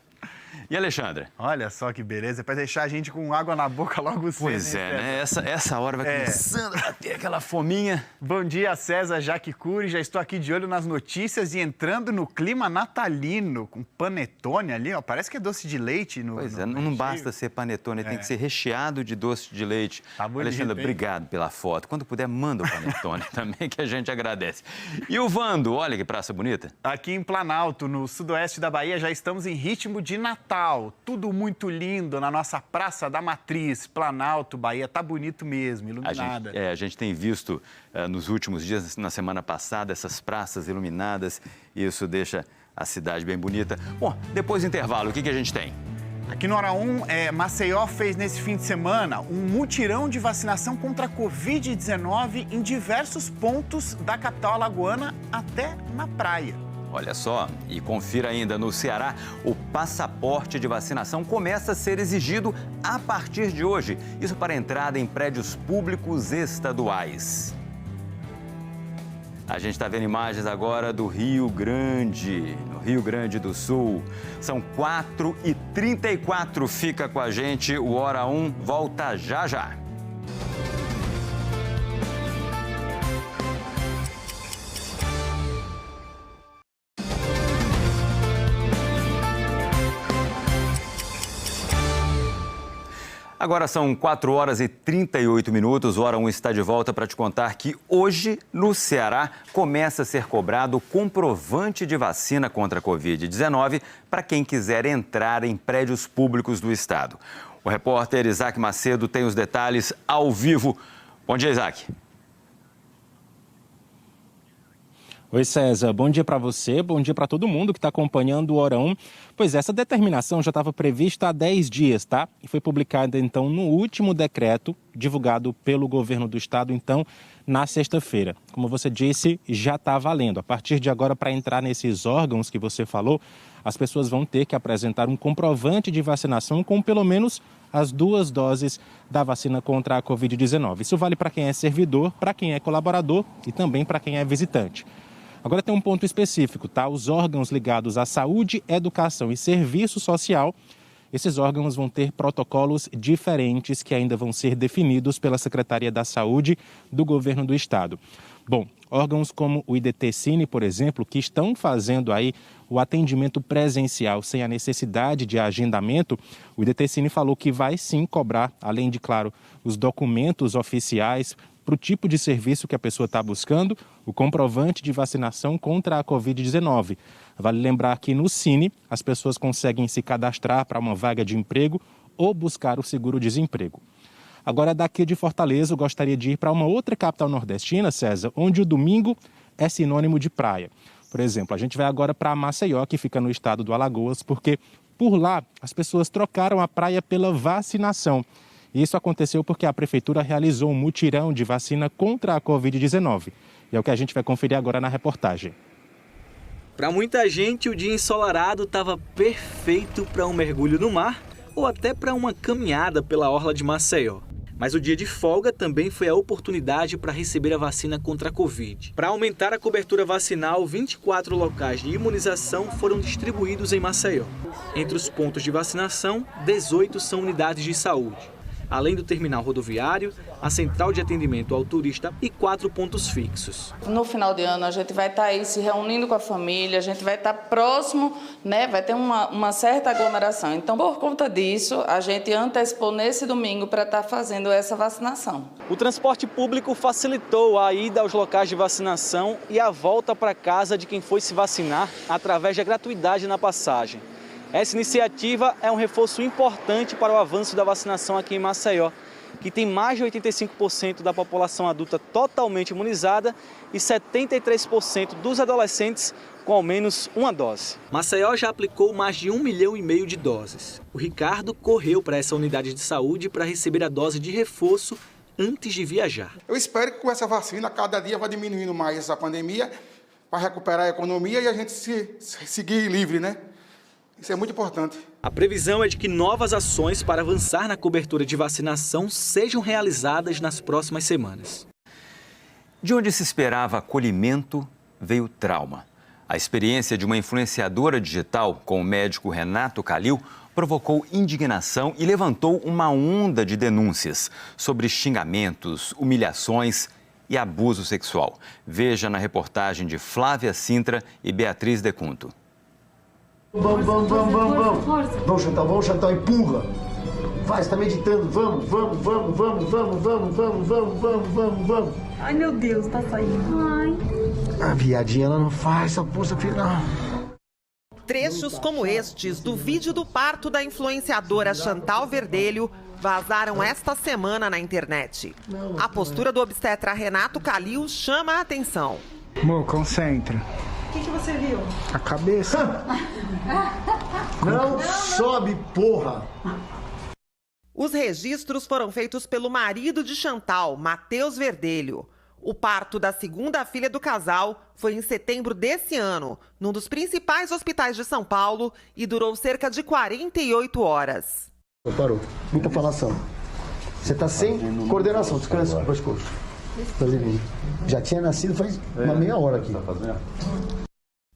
E Alexandra? Olha só que beleza, para deixar a gente com água na boca logo cedo. Pois é, né? Essa hora vai começando a ter aquela fominha. Bom dia, César Jaque Cury. Já estou aqui de olho nas notícias e entrando no clima natalino, com panetone ali, ó. Parece que é doce de leite. Não basta ser panetone, tem que ser recheado de doce de leite. Tá bonito, Alexandra, obrigado pela foto. Quando puder, manda o panetone também, que a gente agradece. E o Vando, olha que praça bonita. Aqui em Planalto, no sudoeste da Bahia, já estamos em ritmo de Natal. Tudo muito lindo na nossa Praça da Matriz, Planalto, Bahia. Tá bonito mesmo, iluminada. A gente tem visto nos últimos dias, na semana passada, essas praças iluminadas. E isso deixa a cidade bem bonita. Bom, depois do intervalo, o que a gente tem? Aqui no Hora 1, Maceió fez nesse fim de semana um mutirão de vacinação contra a Covid-19 em diversos pontos da capital alagoana, até na praia. Olha só, e confira ainda, no Ceará, o passaporte de vacinação começa a ser exigido a partir de hoje. Isso para entrada em prédios públicos estaduais. A gente está vendo imagens agora do Rio Grande, no Rio Grande do Sul. São 4h34. Fica com a gente, o Hora 1 volta já já. Agora são 4h38. O Hora 1 está de volta para te contar que hoje, no Ceará, começa a ser cobrado comprovante de vacina contra a Covid-19 para quem quiser entrar em prédios públicos do estado. O repórter Isaac Macedo tem os detalhes ao vivo. Bom dia, Isaac. Oi, César. Bom dia para você, bom dia para todo mundo que está acompanhando o Hora 1. Pois essa determinação já estava prevista há 10 dias, tá? E foi publicada, então, no último decreto divulgado pelo governo do estado, então, na sexta-feira. Como você disse, já está valendo. A partir de agora, para entrar nesses órgãos que você falou, as pessoas vão ter que apresentar um comprovante de vacinação com pelo menos as 2 doses da vacina contra a Covid-19. Isso vale para quem é servidor, para quem é colaborador e também para quem é visitante. Agora tem um ponto específico, tá? Os órgãos ligados à saúde, educação e serviço social, esses órgãos vão ter protocolos diferentes que ainda vão ser definidos pela Secretaria da Saúde do Governo do Estado. Bom, órgãos como o IDT-Cine, por exemplo, que estão fazendo aí o atendimento presencial sem a necessidade de agendamento, o IDT-Cine falou que vai sim cobrar, além de, claro, os documentos oficiais para o tipo de serviço que a pessoa está buscando, o comprovante de vacinação contra a Covid-19. Vale lembrar que no Cine, as pessoas conseguem se cadastrar para uma vaga de emprego ou buscar o seguro-desemprego. Agora, daqui de Fortaleza, eu gostaria de ir para uma outra capital nordestina, César, onde o domingo é sinônimo de praia. Por exemplo, a gente vai agora para Maceió, que fica no estado do Alagoas, porque por lá as pessoas trocaram a praia pela vacinação. Isso aconteceu porque a prefeitura realizou um mutirão de vacina contra a Covid-19. E é o que a gente vai conferir agora na reportagem. Para muita gente, o dia ensolarado estava perfeito para um mergulho no mar ou até para uma caminhada pela orla de Maceió. Mas o dia de folga também foi a oportunidade para receber a vacina contra a Covid. Para aumentar a cobertura vacinal, 24 locais de imunização foram distribuídos em Maceió. Entre os pontos de vacinação, 18 são unidades de saúde. Além do terminal rodoviário, a central de atendimento ao turista e 4 pontos fixos. No final de ano a gente vai estar aí se reunindo com a família, a gente vai estar próximo, né? Vai ter uma certa aglomeração. Então, por conta disso, a gente antecipou nesse domingo para estar fazendo essa vacinação. O transporte público facilitou a ida aos locais de vacinação e a volta para casa de quem foi se vacinar através da gratuidade na passagem. Essa iniciativa é um reforço importante para o avanço da vacinação aqui em Maceió, que tem mais de 85% da população adulta totalmente imunizada e 73% dos adolescentes com ao menos uma dose. Maceió já aplicou mais de 1,5 milhão de doses. O Ricardo correu para essa unidade de saúde para receber a dose de reforço antes de viajar. Eu espero que com essa vacina, cada dia vai diminuindo mais essa pandemia, para recuperar a economia e a gente seguir livre, né? Isso é muito importante. A previsão é de que novas ações para avançar na cobertura de vacinação sejam realizadas nas próximas semanas. De onde se esperava acolhimento, veio trauma. A experiência de uma influenciadora digital com o médico Renato Calil provocou indignação e levantou uma onda de denúncias sobre xingamentos, humilhações e abuso sexual. Veja na reportagem de Flávia Sintra e Beatriz Decunto. Vamos. Vamos, Chantal, empurra. Vai, você tá meditando. Vamos. Ai, meu Deus, tá saindo. Ai. A viadinha, ela não faz essa força final. Trechos como estes do vídeo do parto da influenciadora Chantal Verdelho vazaram esta semana na internet. A postura do obstetra Renato Calil chama a atenção. Amor, concentra. O que você viu? A cabeça. Não sobe, porra! Os registros foram feitos pelo marido de Chantal, Matheus Verdelho. O parto da segunda filha do casal foi em setembro desse ano, num dos principais hospitais de São Paulo, e durou cerca de 48 horas. Parou. Muita falação. Você tá sem coordenação. Descansa com o pescoço. Já tinha nascido faz uma meia hora aqui.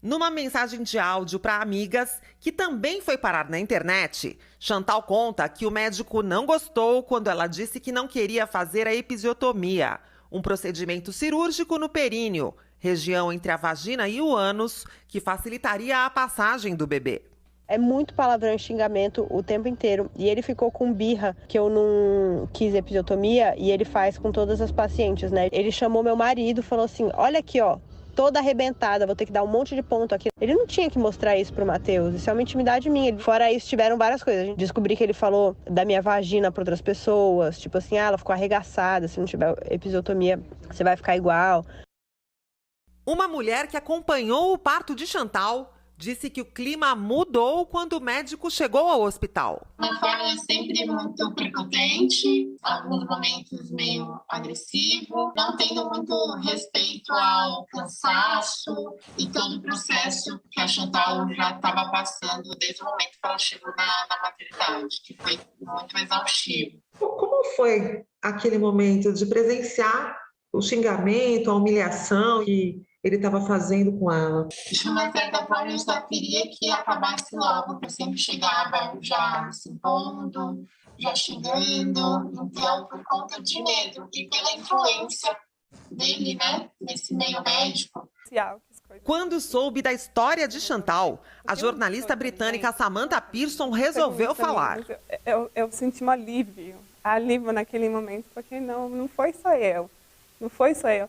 Numa mensagem de áudio para amigas, que também foi parar na internet, Chantal conta que o médico não gostou quando ela disse que não queria fazer a episiotomia, um procedimento cirúrgico no períneo, região entre a vagina e o ânus, que facilitaria a passagem do bebê. É muito palavrão e xingamento o tempo inteiro. E ele ficou com birra que eu não quis episiotomia, e ele faz com todas as pacientes, né? Ele chamou meu marido, falou assim, olha aqui, ó, toda arrebentada, vou ter que dar um monte de ponto aqui. Ele não tinha que mostrar isso pro Matheus, isso é uma intimidade minha. Fora isso, tiveram várias coisas. Descobri que ele falou da minha vagina para outras pessoas, tipo assim, ela ficou arregaçada, se não tiver episiotomia, você vai ficar igual. Uma mulher que acompanhou o parto de Chantal disse que o clima mudou quando o médico chegou ao hospital. Minha fala é sempre muito prepotente, alguns momentos meio agressivo, não tendo muito respeito ao cansaço e todo o processo que a Chantal já estava passando desde o momento que ela chegou na maternidade, que foi muito exaustivo. Como foi aquele momento de presenciar o xingamento, a humilhação que ele estava fazendo com ela? De uma certa forma, eu só queria que acabasse logo. Eu sempre chegava já se impondo, já xingando. Então, por conta de medo e pela influência dele, né, nesse meio médico. Quando soube da história de Chantal, a jornalista britânica Samantha Pearson resolveu falar. Eu senti um alívio naquele momento, porque não foi só eu. Não foi só eu.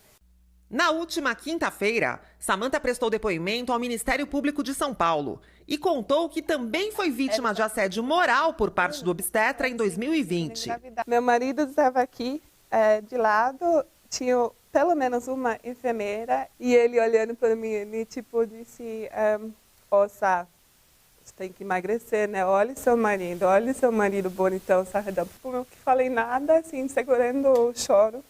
Na última quinta-feira, Samantha prestou depoimento ao Ministério Público de São Paulo e contou que também foi vítima de assédio moral por parte do obstetra em 2020. Meu marido estava aqui de lado, tinha pelo menos uma enfermeira, e ele olhando para mim, ele tipo disse, Sá, você tem que emagrecer, né? Olha seu marido bonitão, sarradão. Como eu que falei nada, assim, segurando o choro.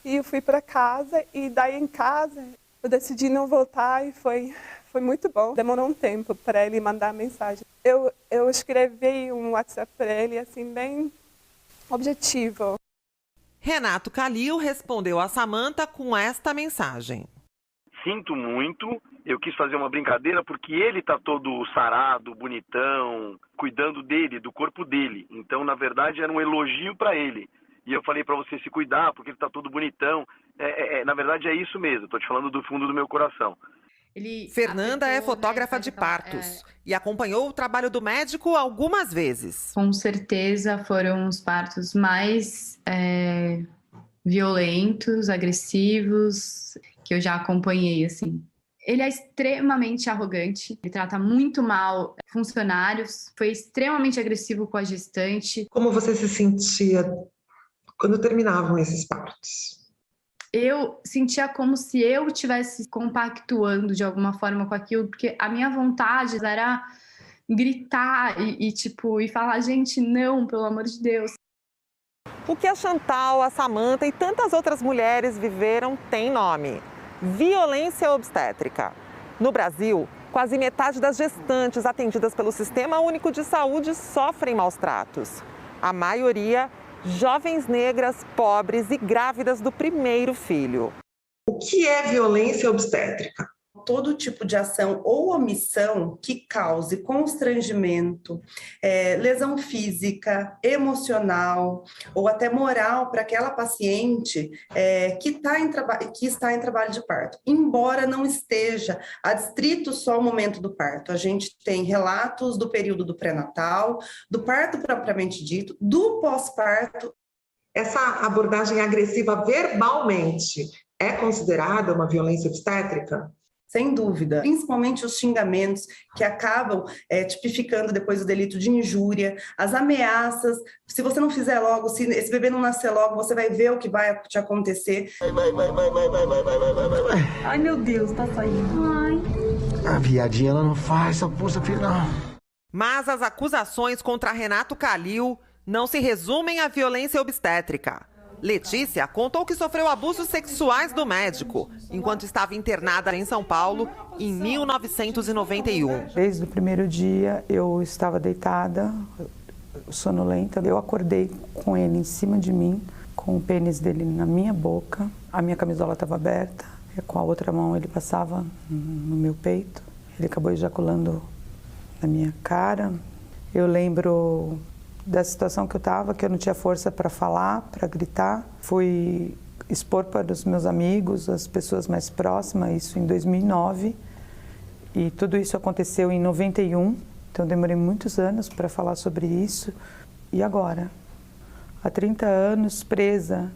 E eu fui para casa, e daí em casa eu decidi não voltar, e foi muito bom. Demorou um tempo para ele mandar mensagem. Eu escrevi um WhatsApp para ele, assim, bem objetivo. Renato Calil respondeu a Samantha com esta mensagem. Sinto muito, eu quis fazer uma brincadeira porque ele tá todo sarado, bonitão, cuidando dele, do corpo dele. Então, na verdade, era um elogio para ele. E eu falei para você se cuidar, porque ele tá todo bonitão. Na verdade, é isso mesmo. Tô te falando do fundo do meu coração. Fernanda é fotógrafa de partos e acompanhou o trabalho do médico algumas vezes. Com certeza foram os partos mais violentos, agressivos, que eu já acompanhei, assim. Ele é extremamente arrogante, ele trata muito mal funcionários, foi extremamente agressivo com a gestante. Como você se sentia quando terminavam esses partos? Eu sentia como se eu estivesse compactuando de alguma forma com aquilo, porque a minha vontade era gritar e falar, gente, não, pelo amor de Deus. O que a Chantal, a Samantha e tantas outras mulheres viveram tem nome: violência obstétrica. No Brasil, quase metade das gestantes atendidas pelo Sistema Único de Saúde sofrem maus tratos. A maioria jovens negras, pobres e grávidas do primeiro filho. O que é violência obstétrica? Todo tipo de ação ou omissão que cause constrangimento, lesão física, emocional ou até moral para aquela paciente que está em trabalho de parto, embora não esteja adstrito só ao momento do parto. A gente tem relatos do período do pré-natal, do parto propriamente dito, do pós-parto. Essa abordagem agressiva verbalmente é considerada uma violência obstétrica? Sem dúvida, principalmente os xingamentos que acabam tipificando depois o delito de injúria, as ameaças, se você não fizer logo, se esse bebê não nascer logo, você vai ver o que vai te acontecer. Vai. Ai, meu Deus, tá saindo. Ai. A viadinha, ela não faz essa força, filho, não. Mas as acusações contra Renato Calil não se resumem à violência obstétrica. Letícia contou que sofreu abusos sexuais do médico enquanto estava internada em São Paulo em 1991. Desde o primeiro dia eu estava deitada, sonolenta. Eu acordei com ele em cima de mim, com o pênis dele na minha boca. A minha camisola estava aberta, e com a outra mão ele passava no meu peito. Ele acabou ejaculando na minha cara. Eu lembro da situação que eu estava, que eu não tinha força para falar, para gritar. Fui expor para os meus amigos, as pessoas mais próximas, isso em 2009. E tudo isso aconteceu em 91, então eu demorei muitos anos para falar sobre isso. E agora? Há 30 anos presa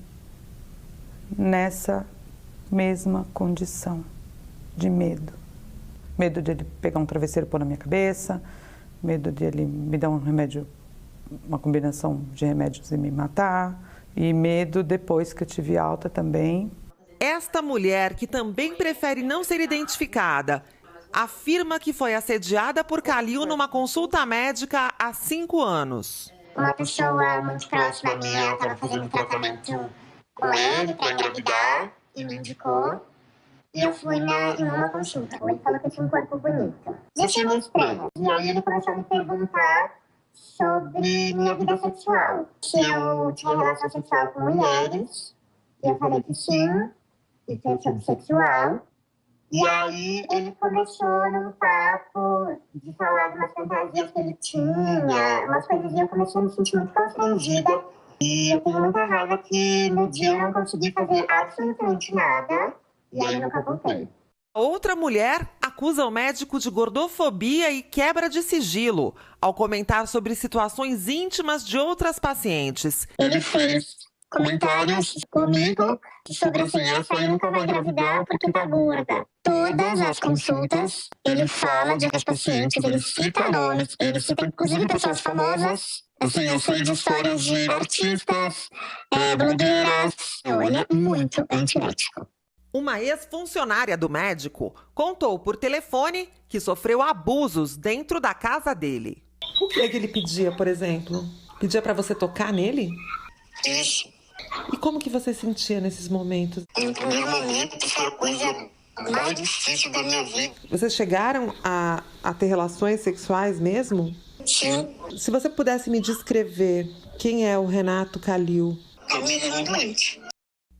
nessa mesma condição de medo. Medo de ele pegar um travesseiro e pôr na minha cabeça, medo de ele me dar um remédio, uma combinação de remédios e me matar, e medo depois que eu tive alta também. Esta mulher, que também prefere não ser identificada, afirma que foi assediada por Calil numa consulta médica há 5 anos. Uma pessoa muito próxima minha estava fazendo tratamento com ele para engravidar e me indicou. E eu fui em uma consulta. Ele falou que eu tinha um corpo bonito. Já achei meio estranho. E aí ele começou a me perguntar sobre minha vida sexual. Se eu tinha relação sexual com mulheres. E eu falei que sim. E que eu sou bissexual. E aí ele começou num papo de falar de umas fantasias que ele tinha, umas coisas, e eu comecei a me sentir muito constrangida. E eu tenho muita raiva que no dia eu não consegui fazer absolutamente nada. E aí eu nunca voltei. Outra mulher acusa o médico de gordofobia e quebra de sigilo ao comentar sobre situações íntimas de outras pacientes. Ele fez comentários comigo sobre assim, essa aí nunca vai engravidar porque tá gorda. Todas as consultas, ele fala de outras pacientes, ele cita nomes, ele cita inclusive pessoas famosas. Assim, eu sei de histórias de artistas, blogueiras. Ele é muito antiético. Uma ex-funcionária do médico contou por telefone que sofreu abusos dentro da casa dele. O que é que ele pedia, por exemplo? Pedia para você tocar nele? Isso. E como que você sentia nesses momentos? No primeiro momento, foi a coisa mais difícil da minha vida. Vocês chegaram a ter relações sexuais mesmo? Sim. Se você pudesse me descrever quem é o Renato Calil. Ele é doente.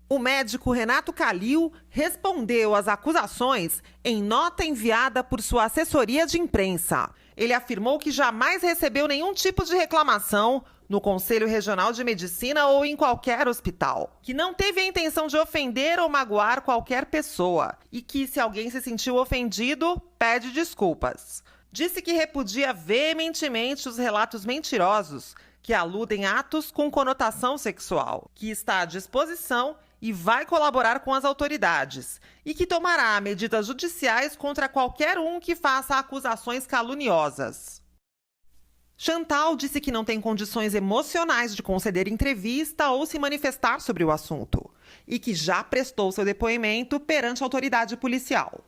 O médico Renato Calil respondeu às acusações em nota enviada por sua assessoria de imprensa. Ele afirmou que jamais recebeu nenhum tipo de reclamação no Conselho Regional de Medicina ou em qualquer hospital, que não teve a intenção de ofender ou magoar qualquer pessoa e que, se alguém se sentiu ofendido, pede desculpas. Disse que repudia veementemente os relatos mentirosos que aludem a atos com conotação sexual, que está à disposição e vai colaborar com as autoridades, e que tomará medidas judiciais contra qualquer um que faça acusações caluniosas. Chantal disse que não tem condições emocionais de conceder entrevista ou se manifestar sobre o assunto, e que já prestou seu depoimento perante a autoridade policial.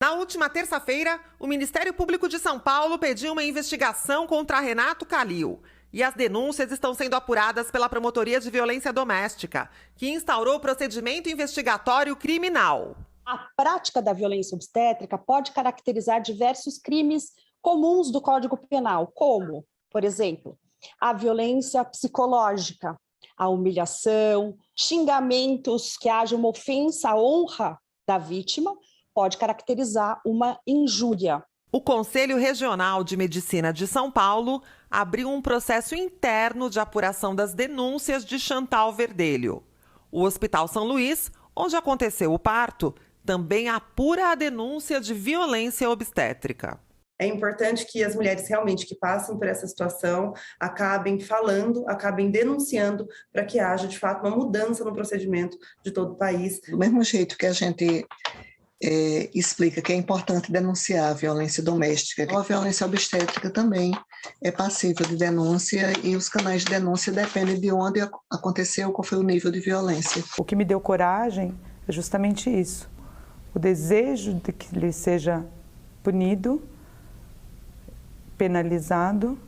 Na última terça-feira, o Ministério Público de São Paulo pediu uma investigação contra Renato Calil, e as denúncias estão sendo apuradas pela Promotoria de Violência Doméstica, que instaurou o procedimento investigatório criminal. A prática da violência obstétrica pode caracterizar diversos crimes comuns do Código Penal, como, por exemplo, a violência psicológica, a humilhação, xingamentos que haja uma ofensa à honra da vítima, pode caracterizar uma injúria. O Conselho Regional de Medicina de São Paulo abriu um processo interno de apuração das denúncias de Chantal Verdelho. O Hospital São Luís, onde aconteceu o parto, também apura a denúncia de violência obstétrica. É importante que as mulheres realmente que passam por essa situação acabem falando, acabem denunciando, para que haja, de fato, uma mudança no procedimento de todo o país. Do mesmo jeito que a gente explica que é importante denunciar a violência doméstica, a violência obstétrica também é passível de denúncia e os canais de denúncia dependem de onde aconteceu, qual foi o nível de violência. O que me deu coragem é justamente isso, o desejo de que ele seja punido penalizado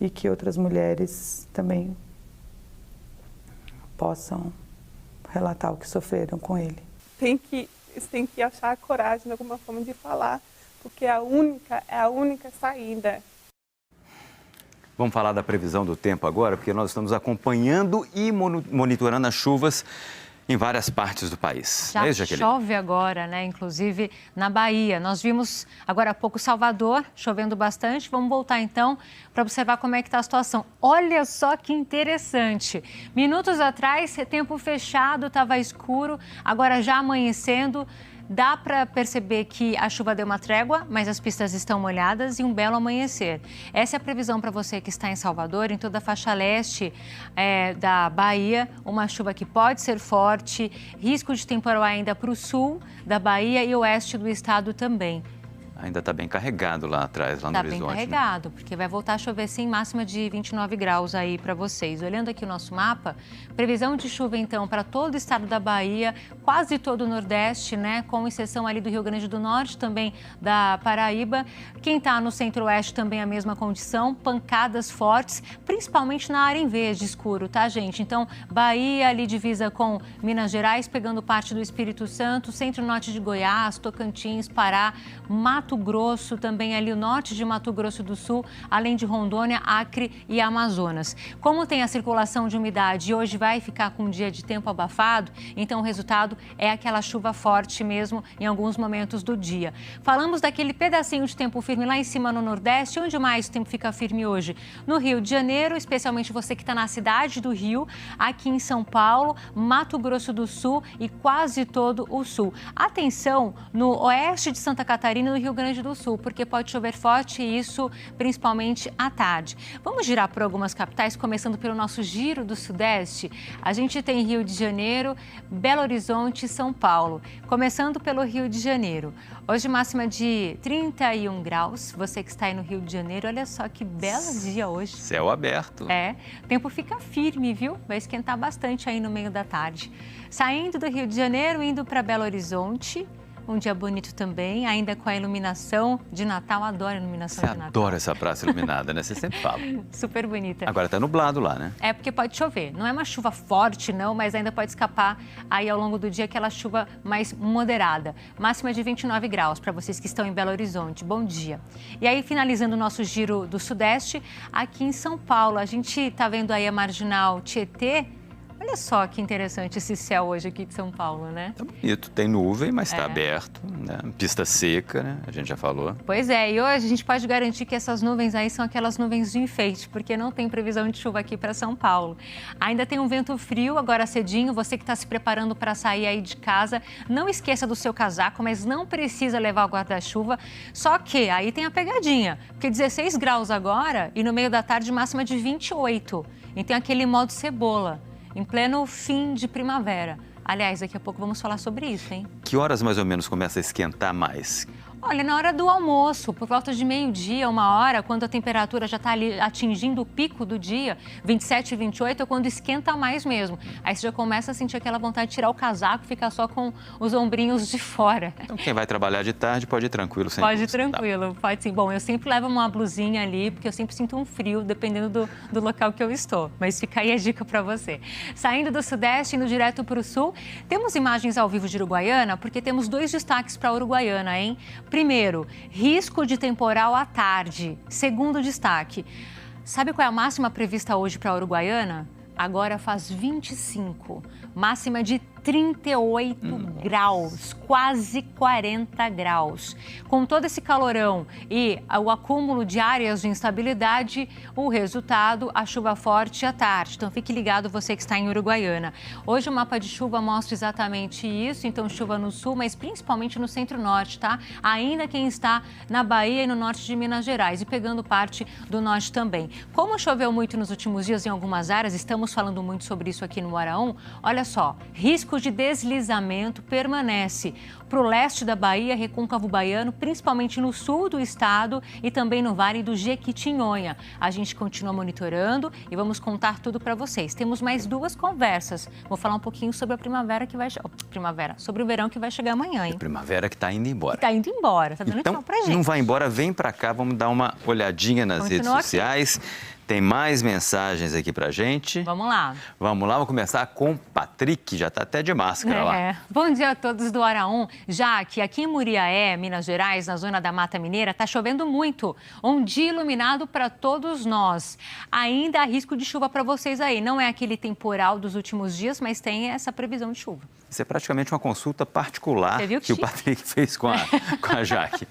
e que outras mulheres também possam relatar o que sofreram com ele. Você tem que achar a coragem de alguma forma de falar, porque é a única saída. Vamos falar da previsão do tempo agora, porque nós estamos acompanhando e monitorando as chuvas em várias partes do país. Já chove agora, né? Inclusive na Bahia. Nós vimos agora há pouco Salvador chovendo bastante. Vamos voltar então para observar como é que está a situação. Olha só que interessante. Minutos atrás, tempo fechado, estava escuro, agora já amanhecendo. Dá para perceber que a chuva deu uma trégua, mas as pistas estão molhadas e um belo amanhecer. Essa é a previsão para você que está em Salvador, em toda a faixa leste da Bahia. Uma chuva que pode ser forte, risco de temporal ainda para o sul da Bahia e oeste do estado também. Ainda está bem carregado lá atrás, lá no horizonte. Está bem carregado, né? Porque vai voltar a chover sim, máxima de 29 graus aí para vocês. Olhando aqui o nosso mapa, previsão de chuva então para todo o estado da Bahia, quase todo o Nordeste, né? Com exceção ali do Rio Grande do Norte, também da Paraíba. Quem está no Centro-Oeste também a mesma condição, pancadas fortes, principalmente na área em verde escuro, tá, gente? Então, Bahia ali divisa com Minas Gerais, pegando parte do Espírito Santo, Centro-Norte de Goiás, Tocantins, Pará, Mato Grosso, também ali o norte de Mato Grosso do Sul, além de Rondônia, Acre e Amazonas. Como tem a circulação de umidade e hoje vai ficar com um dia de tempo abafado, então o resultado é aquela chuva forte mesmo em alguns momentos do dia. Falamos daquele pedacinho de tempo firme lá em cima no Nordeste. Onde mais o tempo fica firme hoje? No Rio de Janeiro, especialmente você que está na cidade do Rio, aqui em São Paulo, Mato Grosso do Sul e quase todo o Sul. Atenção no oeste de Santa Catarina e no Rio Grande do Sul, porque pode chover forte e isso principalmente à tarde. Vamos girar por algumas capitais, começando pelo nosso giro do Sudeste. A gente tem Rio de Janeiro, Belo Horizonte e São Paulo. Começando pelo Rio de Janeiro. Hoje máxima de 31 graus. Você que está aí no Rio de Janeiro, olha só que belo dia hoje. Céu aberto. O tempo fica firme, viu? Vai esquentar bastante aí no meio da tarde. Saindo do Rio de Janeiro, indo para Belo Horizonte. Um dia bonito também, ainda com a iluminação de Natal. Adoro a iluminação de Natal. Você adora essa praça iluminada, né? Você sempre fala. Super bonita. Agora tá nublado lá, né? É porque pode chover. Não é uma chuva forte, não, mas ainda pode escapar aí ao longo do dia aquela chuva mais moderada. Máxima de 29 graus para vocês que estão em Belo Horizonte. Bom dia. E aí, finalizando o nosso giro do Sudeste, aqui em São Paulo, a gente tá vendo aí a Marginal Tietê. Olha só que interessante esse céu hoje aqui de São Paulo, né? Tá bonito, tem nuvem, mas está aberto, né? Pista seca, né? A gente já falou. Pois é, e hoje a gente pode garantir que essas nuvens aí são aquelas nuvens de enfeite, porque não tem previsão de chuva aqui para São Paulo. Ainda tem um vento frio agora cedinho, você que está se preparando para sair aí de casa, não esqueça do seu casaco, mas não precisa levar o guarda-chuva, só que aí tem a pegadinha, porque 16 graus agora e no meio da tarde máxima de 28, e tem aquele modo cebola. Em pleno fim de primavera. Aliás, daqui a pouco vamos falar sobre isso, hein? Que horas mais ou menos começa a esquentar mais? Olha, na hora do almoço, por volta de meio-dia, 1h, quando a temperatura já está ali atingindo o pico do dia, 27, 28, é quando esquenta mais mesmo. Aí você já começa a sentir aquela vontade de tirar o casaco e ficar só com os ombrinhos de fora. Então quem vai trabalhar de tarde pode ir tranquilo. Pode ir tranquilo, pode sim. Bom, eu sempre levo uma blusinha ali, porque eu sempre sinto um frio, dependendo do local que eu estou. Mas fica aí a dica para você. Saindo do Sudeste, indo direto para o Sul, temos imagens ao vivo de Uruguaiana, porque temos 2 destaques para Uruguaiana, hein? Primeiro, risco de temporal à tarde. Segundo destaque, sabe qual é a máxima prevista hoje para a Uruguaiana? Agora faz 25, máxima de 38 graus, quase 40 graus. Com todo esse calorão e o acúmulo de áreas de instabilidade, o resultado, a chuva forte à tarde. Então fique ligado você que está em Uruguaiana. Hoje o mapa de chuva mostra exatamente isso, então chuva no sul, mas principalmente no centro-norte, tá? Ainda quem está na Bahia e no norte de Minas Gerais e pegando parte do norte também. Como choveu muito nos últimos dias em algumas áreas, estamos falando muito sobre isso aqui no Hora 1, olha só, risco risco de deslizamento permanece para o leste da Bahia, Recôncavo Baiano, principalmente no sul do estado e também no Vale do Jequitinhonha. A gente continua monitorando e vamos contar tudo para vocês. Temos mais 2 conversas. Vou falar um pouquinho sobre a primavera que vai... sobre o verão que vai chegar amanhã, hein? A primavera que está indo embora. Está indo embora, tá dando então, tchau pra gente. Não vai embora, vem para cá, vamos dar uma olhadinha nas redes sociais. Tem mais mensagens aqui pra gente. Vamos lá. Vamos lá, vou começar com o Patrick, já tá até de máscara lá. Bom dia a todos do Hora 1. Já que aqui em Muriaé, Minas Gerais, na zona da Mata Mineira, tá chovendo muito. Um dia iluminado para todos nós. Ainda há risco de chuva para vocês aí. Não é aquele temporal dos últimos dias, mas tem essa previsão de chuva. Isso é praticamente uma consulta particular que o Patrick fez com a Jaque.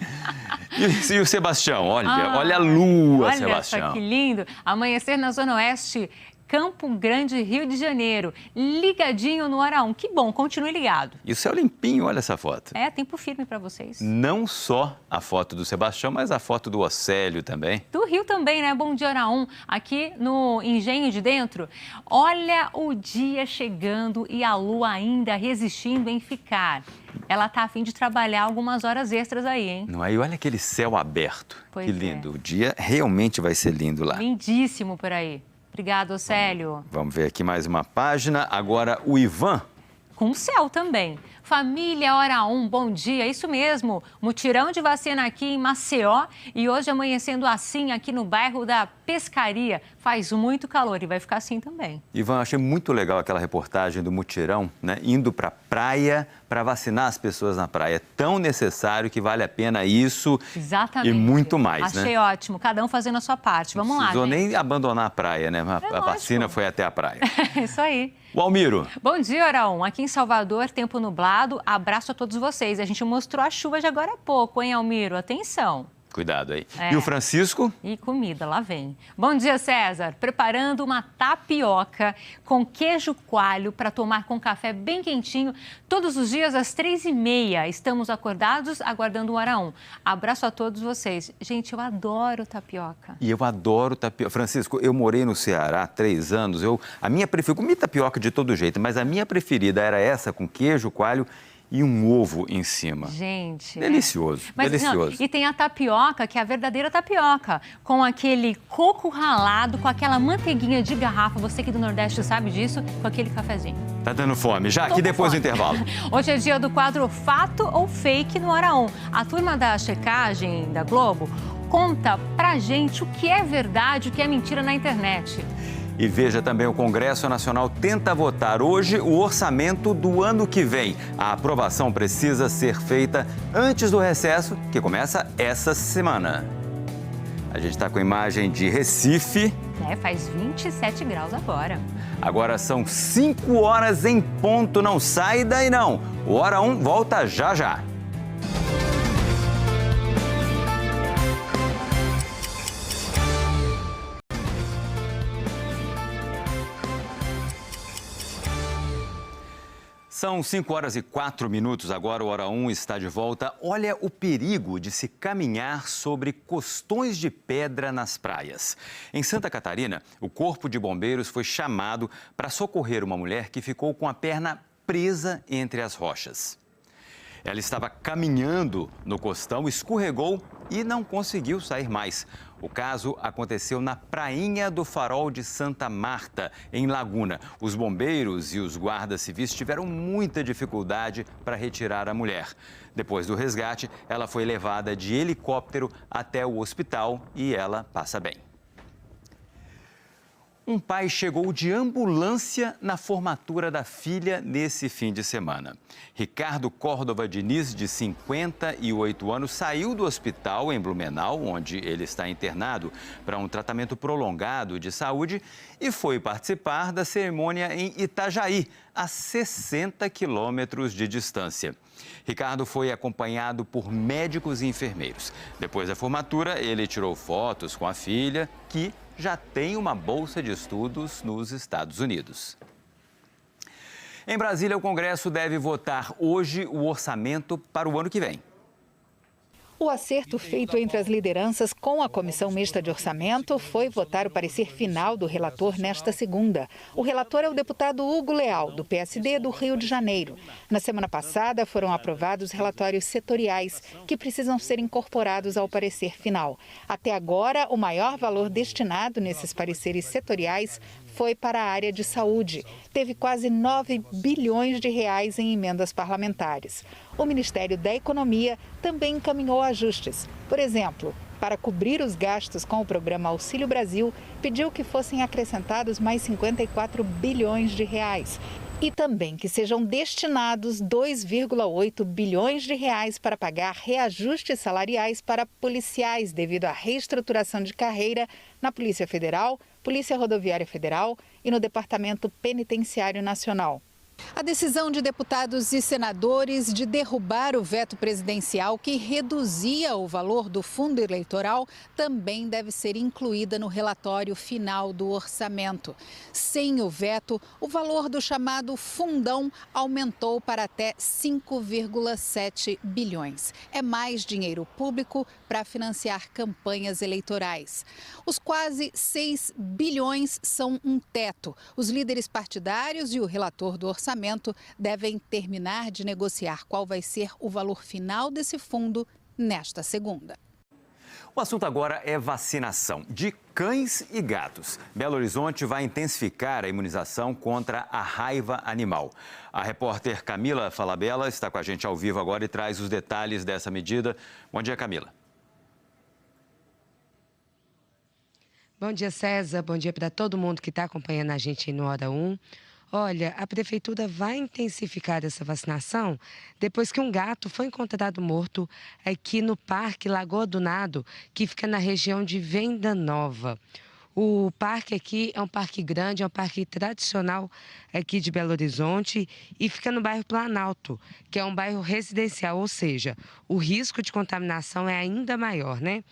E o Sebastião? Olha a lua, Sebastião. Olha só que lindo. Amanhecer na Zona Oeste, Campo Grande, Rio de Janeiro. Ligadinho no Hora 1. Que bom, continue ligado. E o céu limpinho, olha essa foto. É, tempo firme para vocês. Não só a foto do Sebastião, mas a foto do Océlio também. Do Rio também, né? Bom dia, Hora 1. Aqui no Engenho de Dentro, olha o dia chegando e a lua ainda resistindo em ficar. Ela tá a fim de trabalhar algumas horas extras aí, hein? Não é? E olha aquele céu aberto. Pois que lindo. O dia realmente vai ser lindo lá. Lindíssimo por aí. Obrigada, Océlio. Vamos ver aqui mais uma página. Agora o Ivan. Com o céu também. Família Hora 1, bom dia. Isso mesmo, mutirão de vacina aqui em Maceió e hoje amanhecendo assim aqui no bairro da Pescaria. Faz muito calor e vai ficar assim também. Ivan, achei muito legal aquela reportagem do mutirão, né? Indo para a praia para vacinar as pessoas na praia. É tão necessário que vale a pena isso. Exatamente. E muito mais, né? Achei ótimo, cada um fazendo a sua parte. Vamos lá, gente. Não precisou nem abandonar a praia, né? A vacina foi até a praia. Isso aí. O Almiro. Bom dia, Hora 1. Aqui em Salvador, tempo nublado. Abraço a todos vocês. A gente mostrou a chuva de agora há pouco, hein, Almiro? Atenção. Cuidado aí. E o Francisco? E comida, lá vem. Bom dia, César. Preparando uma tapioca com queijo coalho para tomar com café bem quentinho todos os dias às 3h30. Estamos acordados aguardando o Hora 1. Abraço a todos vocês. Gente, eu adoro tapioca. E eu adoro tapioca. Francisco, eu morei no Ceará há 3 anos. Eu comi tapioca de todo jeito, mas a minha preferida era essa com queijo coalho e um ovo em cima. Gente. Delicioso, Mas, delicioso. Não, e tem a tapioca, que é a verdadeira tapioca, com aquele coco ralado, com aquela manteiguinha de garrafa. Você aqui do Nordeste sabe disso, com aquele cafezinho. Tá dando fome. Já aqui depois do intervalo. Hoje é dia do quadro Fato ou Fake no Hora 1. A turma da checagem da Globo conta pra gente o que é verdade, o que é mentira na internet. E veja também, o Congresso Nacional tenta votar hoje o orçamento do ano que vem. A aprovação precisa ser feita antes do recesso, que começa essa semana. A gente está com imagem de Recife. Faz 27 graus agora. Agora são 5 horas em ponto. Não sai daí não. O Hora 1 volta já já. São 5 horas e 4 minutos, agora o Hora 1 está de volta. Olha o perigo de se caminhar sobre costões de pedra nas praias. Em Santa Catarina, o Corpo de Bombeiros foi chamado para socorrer uma mulher que ficou com a perna presa entre as rochas. Ela estava caminhando no costão, escorregou e não conseguiu sair mais. O caso aconteceu na prainha do Farol de Santa Marta, em Laguna. Os bombeiros e os guardas civis tiveram muita dificuldade para retirar a mulher. Depois do resgate, ela foi levada de helicóptero até o hospital e ela passa bem. Um pai chegou de ambulância na formatura da filha nesse fim de semana. Ricardo Córdova Diniz, de 58 anos, saiu do hospital em Blumenau, onde ele está internado, para um tratamento prolongado de saúde e foi participar da cerimônia em Itajaí, a 60 quilômetros de distância. Ricardo foi acompanhado por médicos e enfermeiros. Depois da formatura, ele tirou fotos com a filha, que já tem uma bolsa de estudos nos Estados Unidos. Em Brasília, o Congresso deve votar hoje o orçamento para o ano que vem. O acerto feito entre as lideranças com a Comissão Mista de Orçamento foi votar o parecer final do relator nesta segunda. O relator é o deputado Hugo Leal, do PSD do Rio de Janeiro. Na semana passada, foram aprovados relatórios setoriais, que precisam ser incorporados ao parecer final. Até agora, o maior valor destinado nesses pareceres setoriais foi para a área de saúde. Teve quase 9 bilhões de reais em emendas parlamentares. O Ministério da Economia também encaminhou ajustes. Por exemplo, para cobrir os gastos com o programa Auxílio Brasil, pediu que fossem acrescentados mais 54 bilhões de reais. E também que sejam destinados 2,8 bilhões de reais para pagar reajustes salariais para policiais devido à reestruturação de carreira na Polícia Federal, Polícia Rodoviária Federal e no Departamento Penitenciário Nacional. A decisão de deputados e senadores de derrubar o veto presidencial que reduzia o valor do fundo eleitoral também deve ser incluída no relatório final do orçamento. Sem o veto, o valor do chamado fundão aumentou para até 5,7 bilhões. É mais dinheiro público para financiar campanhas eleitorais. Os quase 6 bilhões são um teto. Os líderes partidários e o relator do orçamento devem terminar de negociar qual vai ser o valor final desse fundo nesta segunda. O assunto agora é vacinação de cães e gatos. Belo Horizonte vai intensificar a imunização contra a raiva animal. A repórter Camila Falabella está com a gente ao vivo agora e traz os detalhes dessa medida. Bom dia, Camila. Bom dia, César. Bom dia para todo mundo que está acompanhando a gente no Hora 1. Olha, a prefeitura vai intensificar essa vacinação depois que um gato foi encontrado morto aqui no Parque Lagoa do Nado, que fica na região de Venda Nova. O parque aqui é um parque grande, é um parque tradicional aqui de Belo Horizonte e fica no bairro Planalto, que é um bairro residencial, ou seja, o risco de contaminação é ainda maior, né?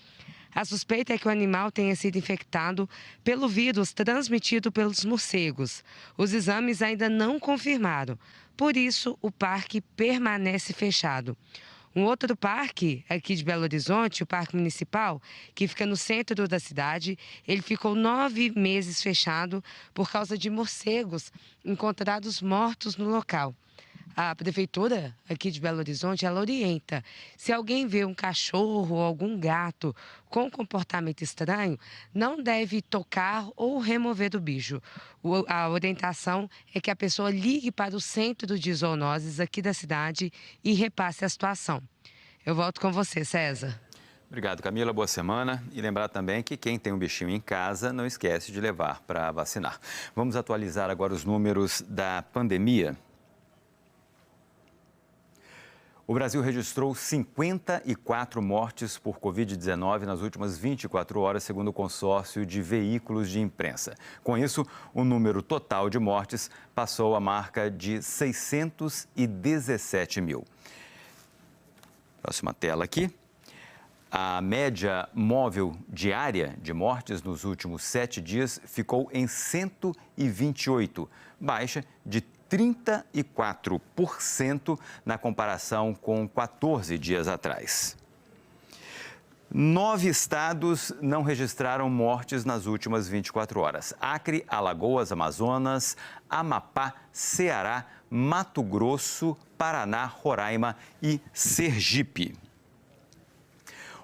A suspeita é que o animal tenha sido infectado pelo vírus transmitido pelos morcegos. Os exames ainda não confirmaram, por isso o parque permanece fechado. Um outro parque aqui de Belo Horizonte, o Parque Municipal, que fica no centro da cidade, ele ficou 9 meses fechado por causa de morcegos encontrados mortos no local. A prefeitura aqui de Belo Horizonte, ela orienta. Se alguém vê um cachorro ou algum gato com comportamento estranho, não deve tocar ou remover o bicho. A orientação é que a pessoa ligue para o centro de zoonoses aqui da cidade e repasse a situação. Eu volto com você, César. Obrigado, Camila. Boa semana. E lembrar também que quem tem um bichinho em casa não esquece de levar para vacinar. Vamos atualizar agora os números da pandemia. O Brasil registrou 54 mortes por Covid-19 nas últimas 24 horas, segundo o consórcio de veículos de imprensa. Com isso, o número total de mortes passou a marca de 617 mil. Próxima tela aqui. A média móvel diária de mortes nos últimos 7 dias ficou em 128, baixa de 34% na comparação com 14 dias atrás. 9 estados não registraram mortes nas últimas 24 horas. Acre, Alagoas, Amazonas, Amapá, Ceará, Mato Grosso, Paraná, Roraima e Sergipe.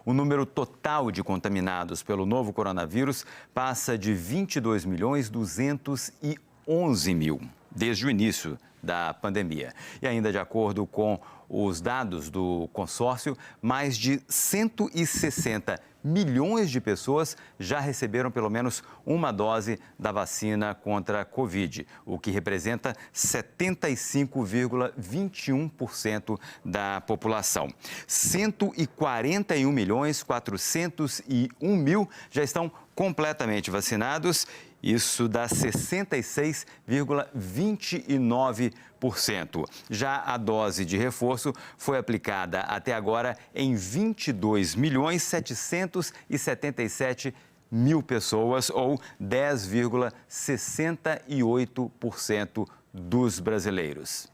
O número total de contaminados pelo novo coronavírus passa de 22.211.000 desde o início da pandemia. E ainda de acordo com os dados do consórcio, mais de 160 milhões de pessoas já receberam pelo menos uma dose da vacina contra a Covid, o que representa 75,21% da população. 141.401.000 já estão completamente vacinados. Isso dá 66,29%. Já a dose de reforço foi aplicada até agora em 22.777.000 pessoas, ou 10,68% dos brasileiros.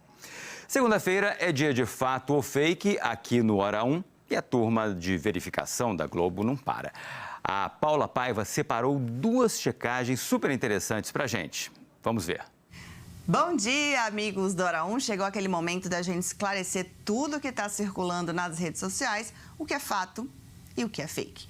Segunda-feira é dia de fato ou fake aqui no Hora 1. E a turma de verificação da Globo não para. A Paula Paiva separou 2 checagens super interessantes para a gente. Vamos ver. Bom dia, amigos do Hora 1. Chegou aquele momento da gente esclarecer tudo que está circulando nas redes sociais, o que é fato e o que é fake.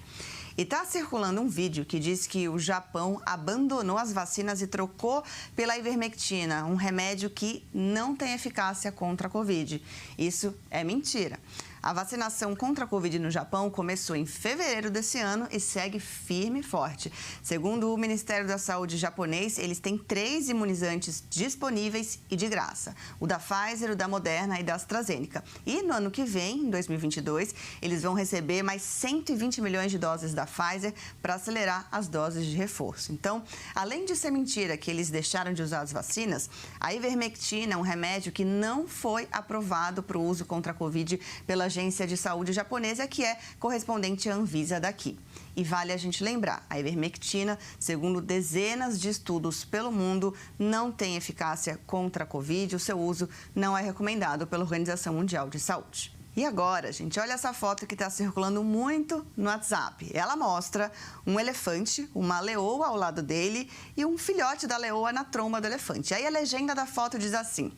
E está circulando um vídeo que diz que o Japão abandonou as vacinas e trocou pela ivermectina, um remédio que não tem eficácia contra a Covid. Isso é mentira. A vacinação contra a Covid no Japão começou em fevereiro desse ano e segue firme e forte. Segundo o Ministério da Saúde japonês, eles têm 3 imunizantes disponíveis e de graça. O da Pfizer, o da Moderna e da AstraZeneca. E no ano que vem, em 2022, eles vão receber mais 120 milhões de doses da Pfizer para acelerar as doses de reforço. Então, além de ser mentira que eles deixaram de usar as vacinas, a ivermectina é um remédio que não foi aprovado para o uso contra a Covid pela Agência de Saúde japonesa, que é correspondente à Anvisa daqui. E vale a gente lembrar, a ivermectina, segundo dezenas de estudos pelo mundo, não tem eficácia contra a Covid. O seu uso não é recomendado pela Organização Mundial de Saúde. E agora, gente, olha essa foto que está circulando muito no WhatsApp. Ela mostra um elefante, uma leoa ao lado dele e um filhote da leoa na tromba do elefante. Aí a legenda da foto diz assim: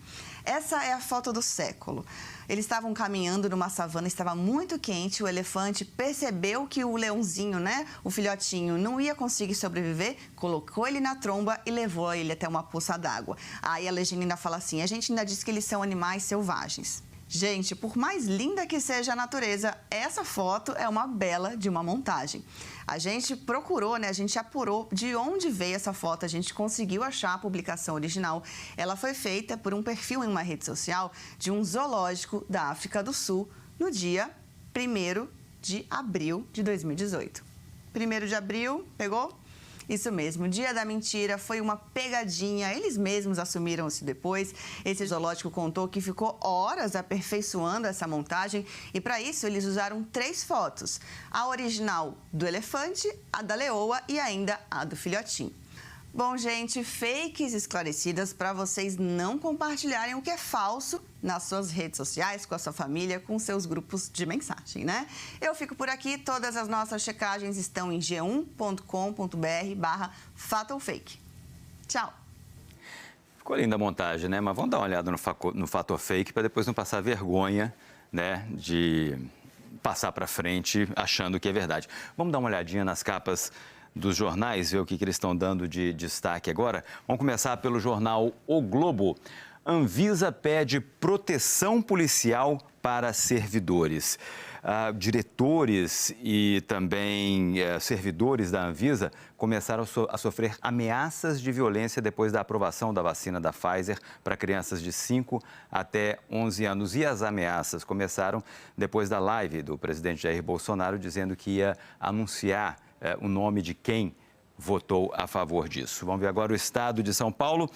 essa é a foto do século. Eles estavam caminhando numa savana, estava muito quente, o elefante percebeu que o leãozinho, o filhotinho, não ia conseguir sobreviver, colocou ele na tromba e levou ele até uma poça d'água. Aí a legenda ainda fala assim: a gente ainda diz que eles são animais selvagens. Gente, por mais linda que seja a natureza, essa foto é uma bela de uma montagem. A gente procurou, a gente apurou de onde veio essa foto, a gente conseguiu achar a publicação original. Ela foi feita por um perfil em uma rede social de um zoológico da África do Sul no dia 1º de abril de 2018. 1º de abril, pegou? Isso mesmo, o dia da mentira foi uma pegadinha, eles mesmos assumiram isso depois. Esse zoológico contou que ficou horas aperfeiçoando essa montagem e para isso eles usaram 3 fotos. A original do elefante, a da leoa e ainda a do filhotinho. Bom, gente, fakes esclarecidas para vocês não compartilharem o que é falso nas suas redes sociais, com a sua família, com seus grupos de mensagem, Eu fico por aqui, todas as nossas checagens estão em g1.com.br/fato ou fake. Tchau! Ficou linda a montagem, Mas vamos dar uma olhada no fato ou fake para depois não passar vergonha, de passar para frente achando que é verdade. Vamos dar uma olhadinha nas capas dos jornais, ver o que eles estão dando de destaque agora. Vamos começar pelo jornal O Globo. Anvisa pede proteção policial para servidores. Diretores e também servidores da Anvisa começaram a sofrer ameaças de violência depois da aprovação da vacina da Pfizer para crianças de 5 até 11 anos. E as ameaças começaram depois da live do presidente Jair Bolsonaro dizendo que ia anunciar o nome de quem votou a favor disso. Vamos ver agora o estado de São Paulo.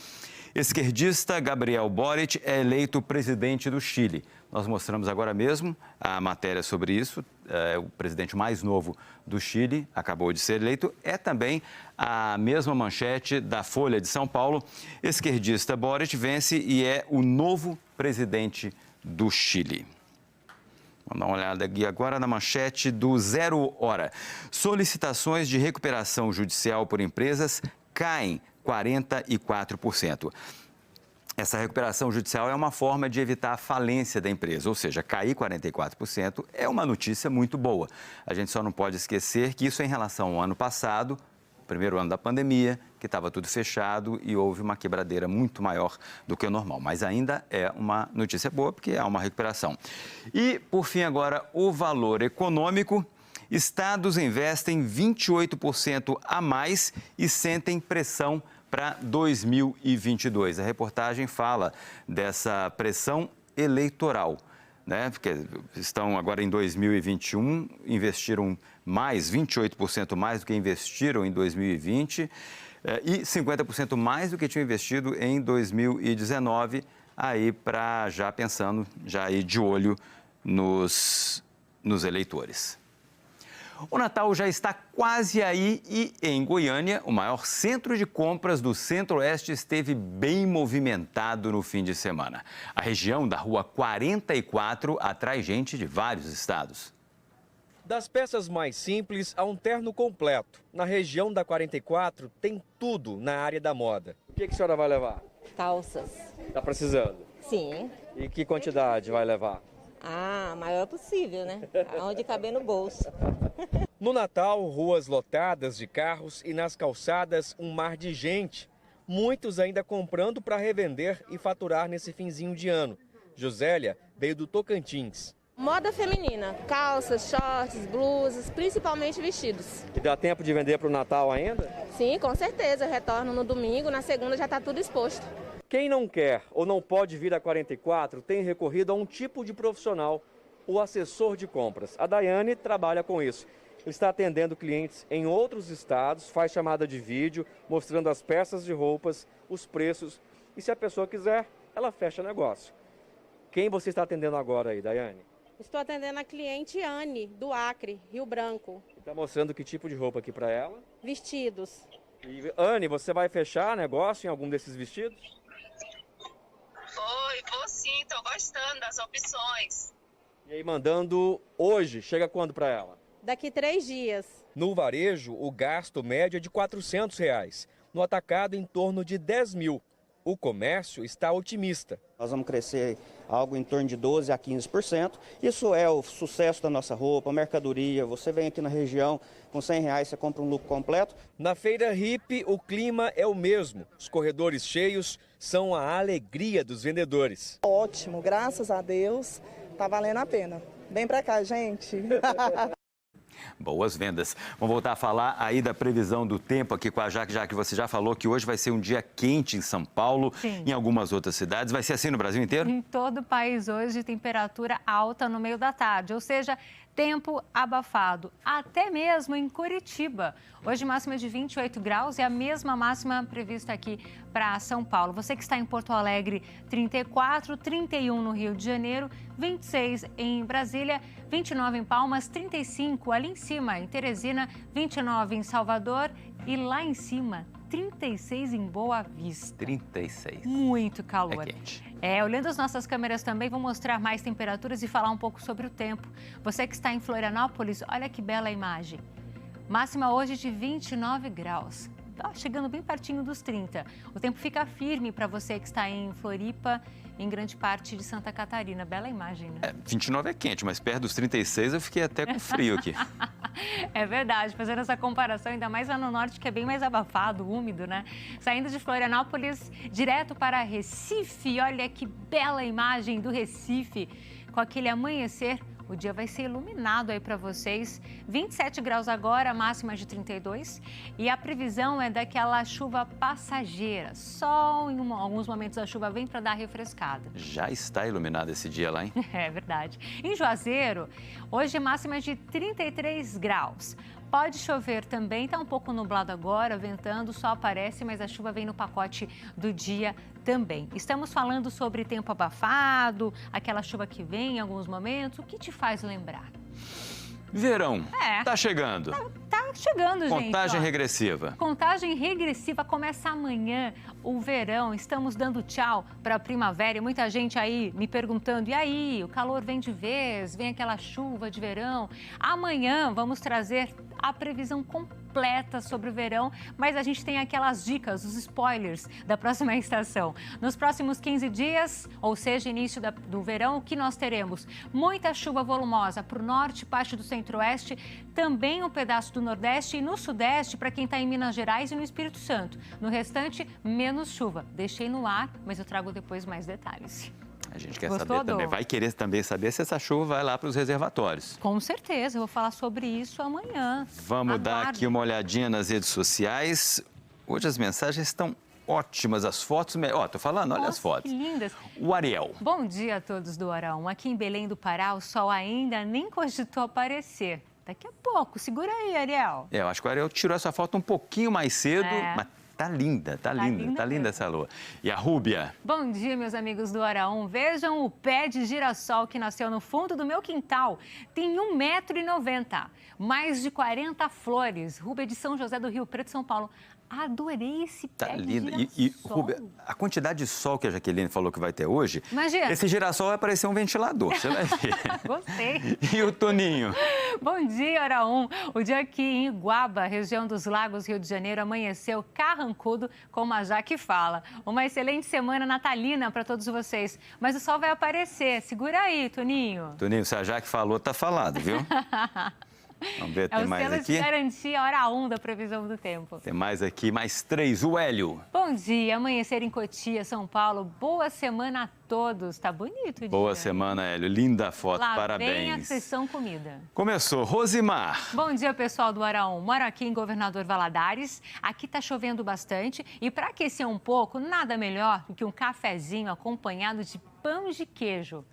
Esquerdista Gabriel Boric é eleito presidente do Chile. Nós mostramos agora mesmo a matéria sobre isso. O presidente mais novo do Chile acabou de ser eleito. É também a mesma manchete da Folha de São Paulo. Esquerdista Boric vence e é o novo presidente do Chile. Vamos dar uma olhada aqui agora na manchete do 0 Hora. Solicitações de recuperação judicial por empresas caem 44%. Essa recuperação judicial é uma forma de evitar a falência da empresa, ou seja, cair 44% é uma notícia muito boa. A gente só não pode esquecer que isso é em relação ao ano passado, primeiro ano da pandemia, que estava tudo fechado e houve uma quebradeira muito maior do que o normal. Mas ainda é uma notícia boa, porque há uma recuperação. E, por fim, agora, o valor econômico. Estados investem 28% a mais e sentem pressão para 2022. A reportagem fala dessa pressão eleitoral, Porque estão agora em 2021, investiram mais, 28% mais do que investiram em 2020 e 50% mais do que tinham investido em 2019, aí para já pensando, já aí de olho nos eleitores. O Natal já está quase aí e, em Goiânia, o maior centro de compras do Centro-Oeste esteve bem movimentado no fim de semana. A região da Rua 44 atrai gente de vários estados. Das peças mais simples a um terno completo. Na região da 44 tem tudo na área da moda. O que a senhora vai levar? Calças. Tá precisando? Sim. E que quantidade vai levar? Ah, maior possível, né? Aonde caber no bolso. No Natal, ruas lotadas de carros e nas calçadas um mar de gente. Muitos ainda comprando para revender e faturar nesse finzinho de ano. Josélia veio do Tocantins. Moda feminina, calças, shorts, blusas, principalmente vestidos. E dá tempo de vender para o Natal ainda? Sim, com certeza. Eu retorno no domingo, na segunda já está tudo exposto. Quem não quer ou não pode vir a 44 tem recorrido a um tipo de profissional, o assessor de compras. A Daiane trabalha com isso. Ele está atendendo clientes em outros estados, faz chamada de vídeo, mostrando as peças de roupas, os preços. E se a pessoa quiser, ela fecha negócio. Quem você está atendendo agora aí, Daiane? Estou atendendo a cliente Anne, do Acre, Rio Branco. Está mostrando que tipo de roupa aqui para ela? Vestidos. E, Anne, você vai fechar negócio em algum desses vestidos? Oi, vou sim, tô gostando das opções. E aí, mandando hoje, chega quando para ela? Daqui 3 dias. No varejo, o gasto médio é de R$ 400. No atacado, em torno de 10 mil. O comércio está otimista. Nós vamos crescer algo em torno de 12% a 15%. Isso é o sucesso da nossa roupa, mercadoria. Você vem aqui na região, com R$100 você compra um look completo. Na feira hippie, o clima é o mesmo. Os corredores cheios são a alegria dos vendedores. Ótimo, graças a Deus, tá valendo a pena. Vem pra cá, gente. Boas vendas. Vamos voltar a falar aí da previsão do tempo aqui com a Jaque, já que você já falou que hoje vai ser um dia quente em São Paulo, Sim. Em algumas outras cidades. Vai ser assim no Brasil inteiro? Em todo o país hoje, temperatura alta no meio da tarde, ou seja, tempo abafado, até mesmo em Curitiba. Hoje máxima de 28 graus e a mesma máxima prevista aqui para São Paulo. Você que está em Porto Alegre, 34, 31 no Rio de Janeiro, 26 em Brasília, 29 em Palmas, 35 ali em cima em Teresina, 29 em Salvador e lá em cima 36 em Boa Vista. 36. Muito calor. É quente. Olhando as nossas câmeras também, vou mostrar mais temperaturas e falar um pouco sobre o tempo. Você que está em Florianópolis, olha que bela imagem. Máxima hoje de 29 graus. Tá chegando bem pertinho dos 30. O tempo fica firme para você que está em Floripa, em grande parte de Santa Catarina. Bela imagem, né? 29 é quente, mas perto dos 36 eu fiquei até com frio aqui. É verdade, fazendo essa comparação, ainda mais lá no norte, que é bem mais abafado, úmido, né? Saindo de Florianópolis, direto para Recife. Olha que bela imagem do Recife, com aquele amanhecer. O dia vai ser iluminado aí para vocês. 27 graus agora, máxima de 32. E a previsão é daquela chuva passageira. Só em alguns momentos a chuva vem para dar refrescada. Já está iluminado esse dia lá, hein? É verdade. Em Juazeiro, hoje máxima de 33 graus. Pode chover também, está um pouco nublado agora, ventando, só aparece, mas a chuva vem no pacote do dia também. Estamos falando sobre tempo abafado, aquela chuva que vem em alguns momentos. O que te faz lembrar? Verão. Tá chegando. Tá chegando, gente. Contagem regressiva. Contagem regressiva começa amanhã, o verão. Estamos dando tchau para a primavera e muita gente aí me perguntando, e aí, o calor vem de vez, vem aquela chuva de verão. Amanhã vamos trazer a previsão completa sobre o verão, mas a gente tem aquelas dicas, os spoilers da próxima estação. Nos próximos 15 dias, ou seja, início do verão, o que nós teremos? Muita chuva volumosa para o norte, parte do centro-oeste, também um pedaço do nordeste e no sudeste para quem está em Minas Gerais e no Espírito Santo. No restante, menos chuva. Deixei no ar, mas eu trago depois mais detalhes. A gente quer saber também, vai querer também saber se essa chuva vai lá para os reservatórios. Com certeza, eu vou falar sobre isso amanhã. Vamos dar aqui uma olhadinha nas redes sociais. Hoje as mensagens estão ótimas, as fotos... tô falando, olha as fotos. Que lindas. O Ariel. Bom dia a todos do Orão. Aqui em Belém do Pará, o sol ainda nem cogitou aparecer. Daqui a pouco, segura aí, Ariel. Eu acho que o Ariel tirou essa foto um pouquinho mais cedo, mas Tá linda essa lua. E a Rúbia? Bom dia, meus amigos do Hora 1. Vejam o pé de girassol que nasceu no fundo do meu quintal. Tem 1,90 m, mais de 40 flores. Rúbia de São José do Rio Preto, São Paulo. Adorei esse pé de girassol. E Rúbia, a quantidade de sol que a Jaqueline falou que vai ter hoje, imagina. Esse girassol vai parecer um ventilador, você vai ver. Gostei. E o Toninho? Bom dia, Hora 1. O dia aqui em Iguaba, região dos Lagos, Rio de Janeiro, amanheceu carrancudo, como a Jaque fala. Uma excelente semana natalina para todos vocês. Mas o sol vai aparecer. Segura aí, Toninho. Toninho, se a Jaque falou, tá falado, viu? Vamos ver, tem mais aqui. É o selo de garantia, Hora 1 da previsão do tempo. Tem mais aqui, mais 3. O Hélio. Bom dia, amanhecer em Cotia, São Paulo. Boa semana a todos. Tá bonito o dia. Boa semana, Hélio. Linda foto, lá parabéns. Vem a sessão comida. Começou. Rosimar. Bom dia, pessoal do Hora 1. Moro aqui em Governador Valadares. Aqui tá chovendo bastante. E para aquecer um pouco, nada melhor do que um cafezinho acompanhado de pão de queijo.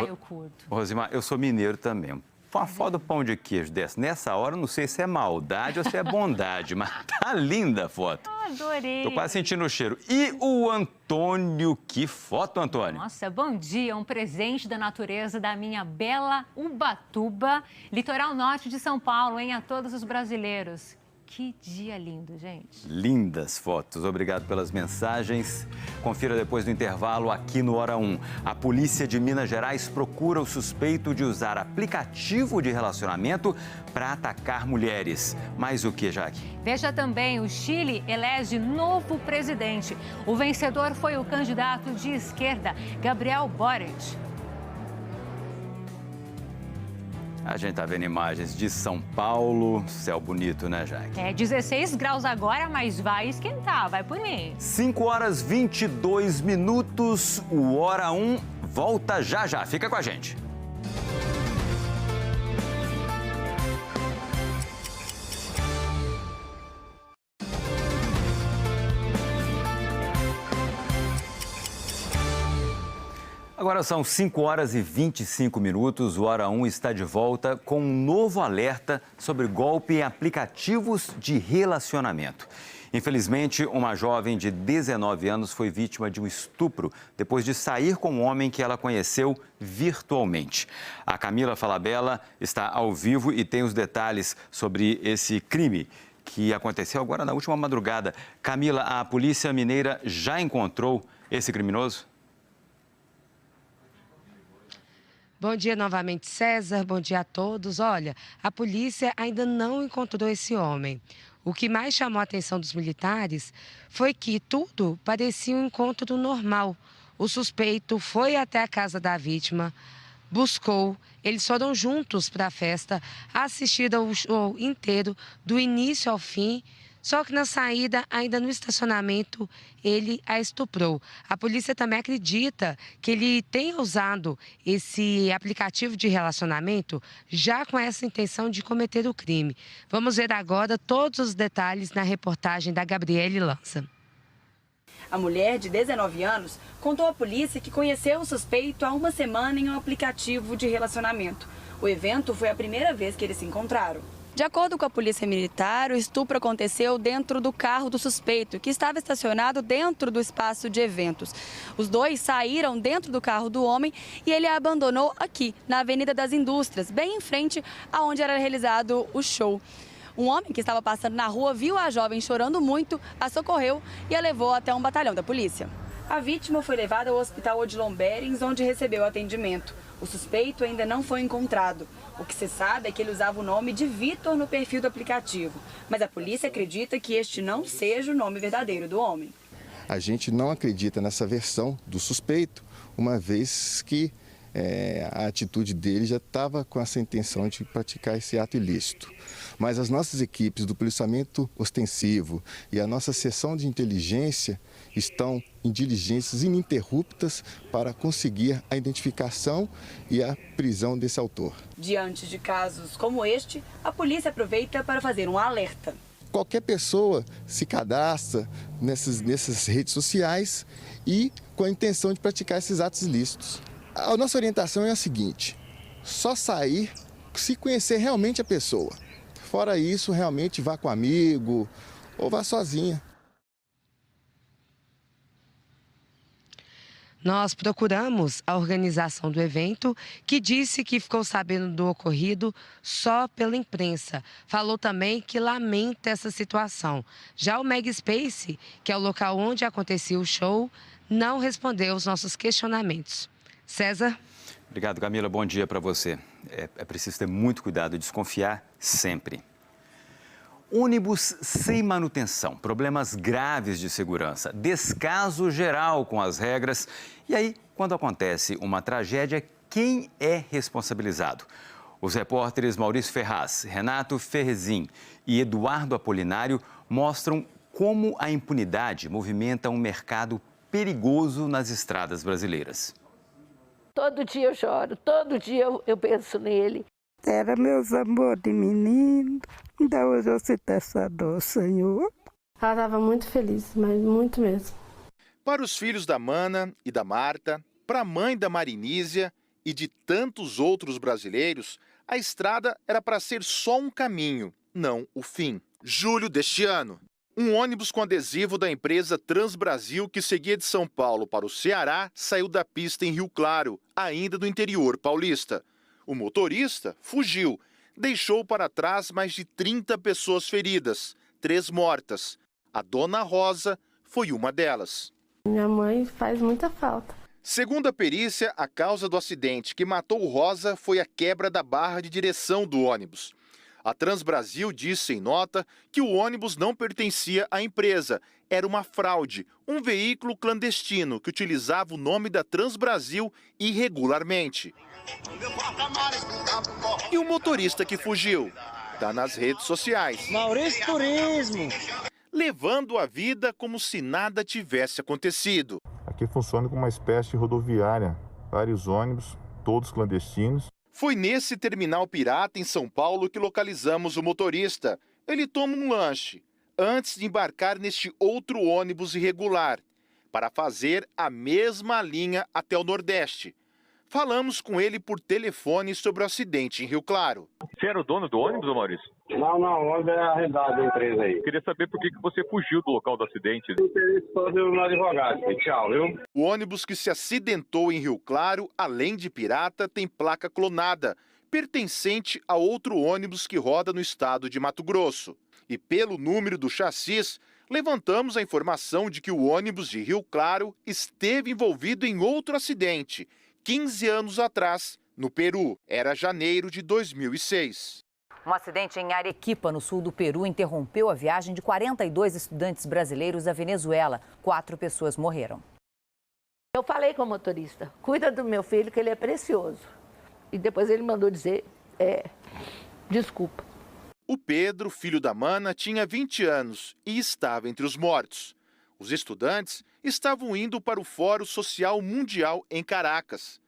Eu curto. Rosimar, eu sou mineiro também. Uma foto do pão de queijo dessa. Nessa hora, eu não sei se é maldade ou se é bondade, mas tá linda a foto. Adorei. Tô quase sentindo o cheiro. E o Antônio? Que foto, Antônio? Nossa, bom dia. Um presente da natureza da minha bela Ubatuba, litoral norte de São Paulo, hein? A todos os brasileiros. Que dia lindo, gente. Lindas fotos. Obrigado pelas mensagens. Confira depois do intervalo aqui no Hora 1. A polícia de Minas Gerais procura o suspeito de usar aplicativo de relacionamento para atacar mulheres. Mais o que, Jaque? Veja também, o Chile elege novo presidente. O vencedor foi o candidato de esquerda, Gabriel Boric. A gente tá vendo imagens de São Paulo, céu bonito, né, Jaque? 16 graus agora, mas vai esquentar, vai por mim. 5h22, o Hora 1 volta já. Fica com a gente. Agora são 5h25, o Hora 1 está de volta com um novo alerta sobre golpe em aplicativos de relacionamento. Infelizmente, uma jovem de 19 anos foi vítima de um estupro depois de sair com um homem que ela conheceu virtualmente. A Camila Falabella está ao vivo e tem os detalhes sobre esse crime que aconteceu agora na última madrugada. Camila, a Polícia Mineira já encontrou esse criminoso? Bom dia novamente, César. Bom dia a todos. Olha, a polícia ainda não encontrou esse homem. O que mais chamou a atenção dos militares foi que tudo parecia um encontro normal. O suspeito foi até a casa da vítima, buscou, eles foram juntos para a festa, assistiram ao show inteiro, do início ao fim. Só que na saída, ainda no estacionamento, ele a estuprou. A polícia também acredita que ele tenha usado esse aplicativo de relacionamento já com essa intenção de cometer o crime. Vamos ver agora todos os detalhes na reportagem da Gabriele Lança. A mulher, de 19 anos, contou à polícia que conheceu o suspeito há uma semana em um aplicativo de relacionamento. O evento foi a primeira vez que eles se encontraram. De acordo com a polícia militar, o estupro aconteceu dentro do carro do suspeito, que estava estacionado dentro do espaço de eventos. Os dois saíram dentro do carro do homem e ele a abandonou aqui, na Avenida das Indústrias, bem em frente aonde era realizado o show. Um homem que estava passando na rua viu a jovem chorando muito, a socorreu e a levou até um batalhão da polícia. A vítima foi levada ao hospital Odilon Berens, onde recebeu atendimento. O suspeito ainda não foi encontrado. O que se sabe é que ele usava o nome de Vitor no perfil do aplicativo. Mas a polícia acredita que este não seja o nome verdadeiro do homem. A gente não acredita nessa versão do suspeito, uma vez que a atitude dele já estava com essa intenção de praticar esse ato ilícito. Mas as nossas equipes do policiamento ostensivo e a nossa seção de inteligência estão em diligências ininterruptas para conseguir a identificação e a prisão desse autor. Diante de casos como este, a polícia aproveita para fazer um alerta. Qualquer pessoa se cadastra nessas redes sociais e com a intenção de praticar esses atos ilícitos. A nossa orientação é a seguinte: só sair se conhecer realmente a pessoa. Fora isso, realmente vá com amigo ou vá sozinha. Nós procuramos a organização do evento, que disse que ficou sabendo do ocorrido só pela imprensa. Falou também que lamenta essa situação. Já o Meg Space, que é o local onde acontecia o show, não respondeu aos nossos questionamentos. César? Obrigado, Camila. Bom dia para você. É preciso ter muito cuidado e desconfiar sempre. Ônibus sem manutenção, problemas graves de segurança, descaso geral com as regras. E aí, quando acontece uma tragédia, quem é responsabilizado? Os repórteres Maurício Ferraz, Renato Ferrezin e Eduardo Apolinário mostram como a impunidade movimenta um mercado perigoso nas estradas brasileiras. Todo dia eu choro, todo dia eu penso nele. Era meus amor de menino, ainda hoje eu sinto essa dor, Senhor. Ela estava muito feliz, mas muito mesmo. Para os filhos da Mana e da Marta, para a mãe da Marinísia e de tantos outros brasileiros, a estrada era para ser só um caminho, não o fim. Julho deste ano, um ônibus com adesivo da empresa Transbrasil que seguia de São Paulo para o Ceará saiu da pista em Rio Claro, ainda do interior paulista. O motorista fugiu, deixou para trás mais de 30 pessoas feridas, 3 mortas. A dona Rosa foi uma delas. Minha mãe faz muita falta. Segundo a perícia, a causa do acidente que matou o Rosa foi a quebra da barra de direção do ônibus. A Transbrasil disse em nota que o ônibus não pertencia à empresa, era uma fraude, um veículo clandestino que utilizava o nome da Transbrasil irregularmente. E o motorista que fugiu? Está nas redes sociais. Maurício Turismo. Levando a vida como se nada tivesse acontecido. Aqui funciona como uma espécie de rodoviária. Vários ônibus, todos clandestinos. Foi nesse terminal pirata em São Paulo que localizamos o motorista. Ele toma um lanche antes de embarcar neste outro ônibus irregular para fazer a mesma linha até o Nordeste. Falamos com ele por telefone sobre o acidente em Rio Claro. Você era o dono do ônibus, Maurício? Não, o ônibus é arrendado da empresa aí. Queria saber por que você fugiu do local do acidente. Interesse todo no advogado. Tchau, viu? O ônibus que se acidentou em Rio Claro, além de pirata, tem placa clonada, pertencente a outro ônibus que roda no estado de Mato Grosso. E pelo número do chassis, levantamos a informação de que o ônibus de Rio Claro esteve envolvido em outro acidente, 15 anos atrás, no Peru. Era janeiro de 2006. Um acidente em Arequipa, no sul do Peru, interrompeu a viagem de 42 estudantes brasileiros da Venezuela. 4 pessoas morreram. Eu falei com o motorista, cuida do meu filho que ele é precioso. E depois ele mandou dizer, desculpa. O Pedro, filho da Mana, tinha 20 anos e estava entre os mortos. Os estudantes estavam indo para o Fórum Social Mundial em Caracas.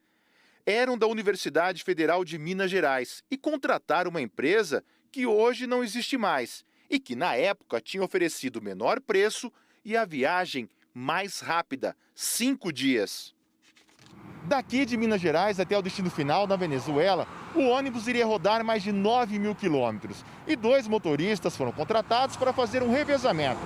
Eram da Universidade Federal de Minas Gerais e contrataram uma empresa que hoje não existe mais e que na época tinha oferecido menor preço e a viagem mais rápida, 5 dias. Daqui de Minas Gerais até o destino final, na Venezuela, o ônibus iria rodar mais de 9.000 quilômetros e 2 motoristas foram contratados para fazer um revezamento.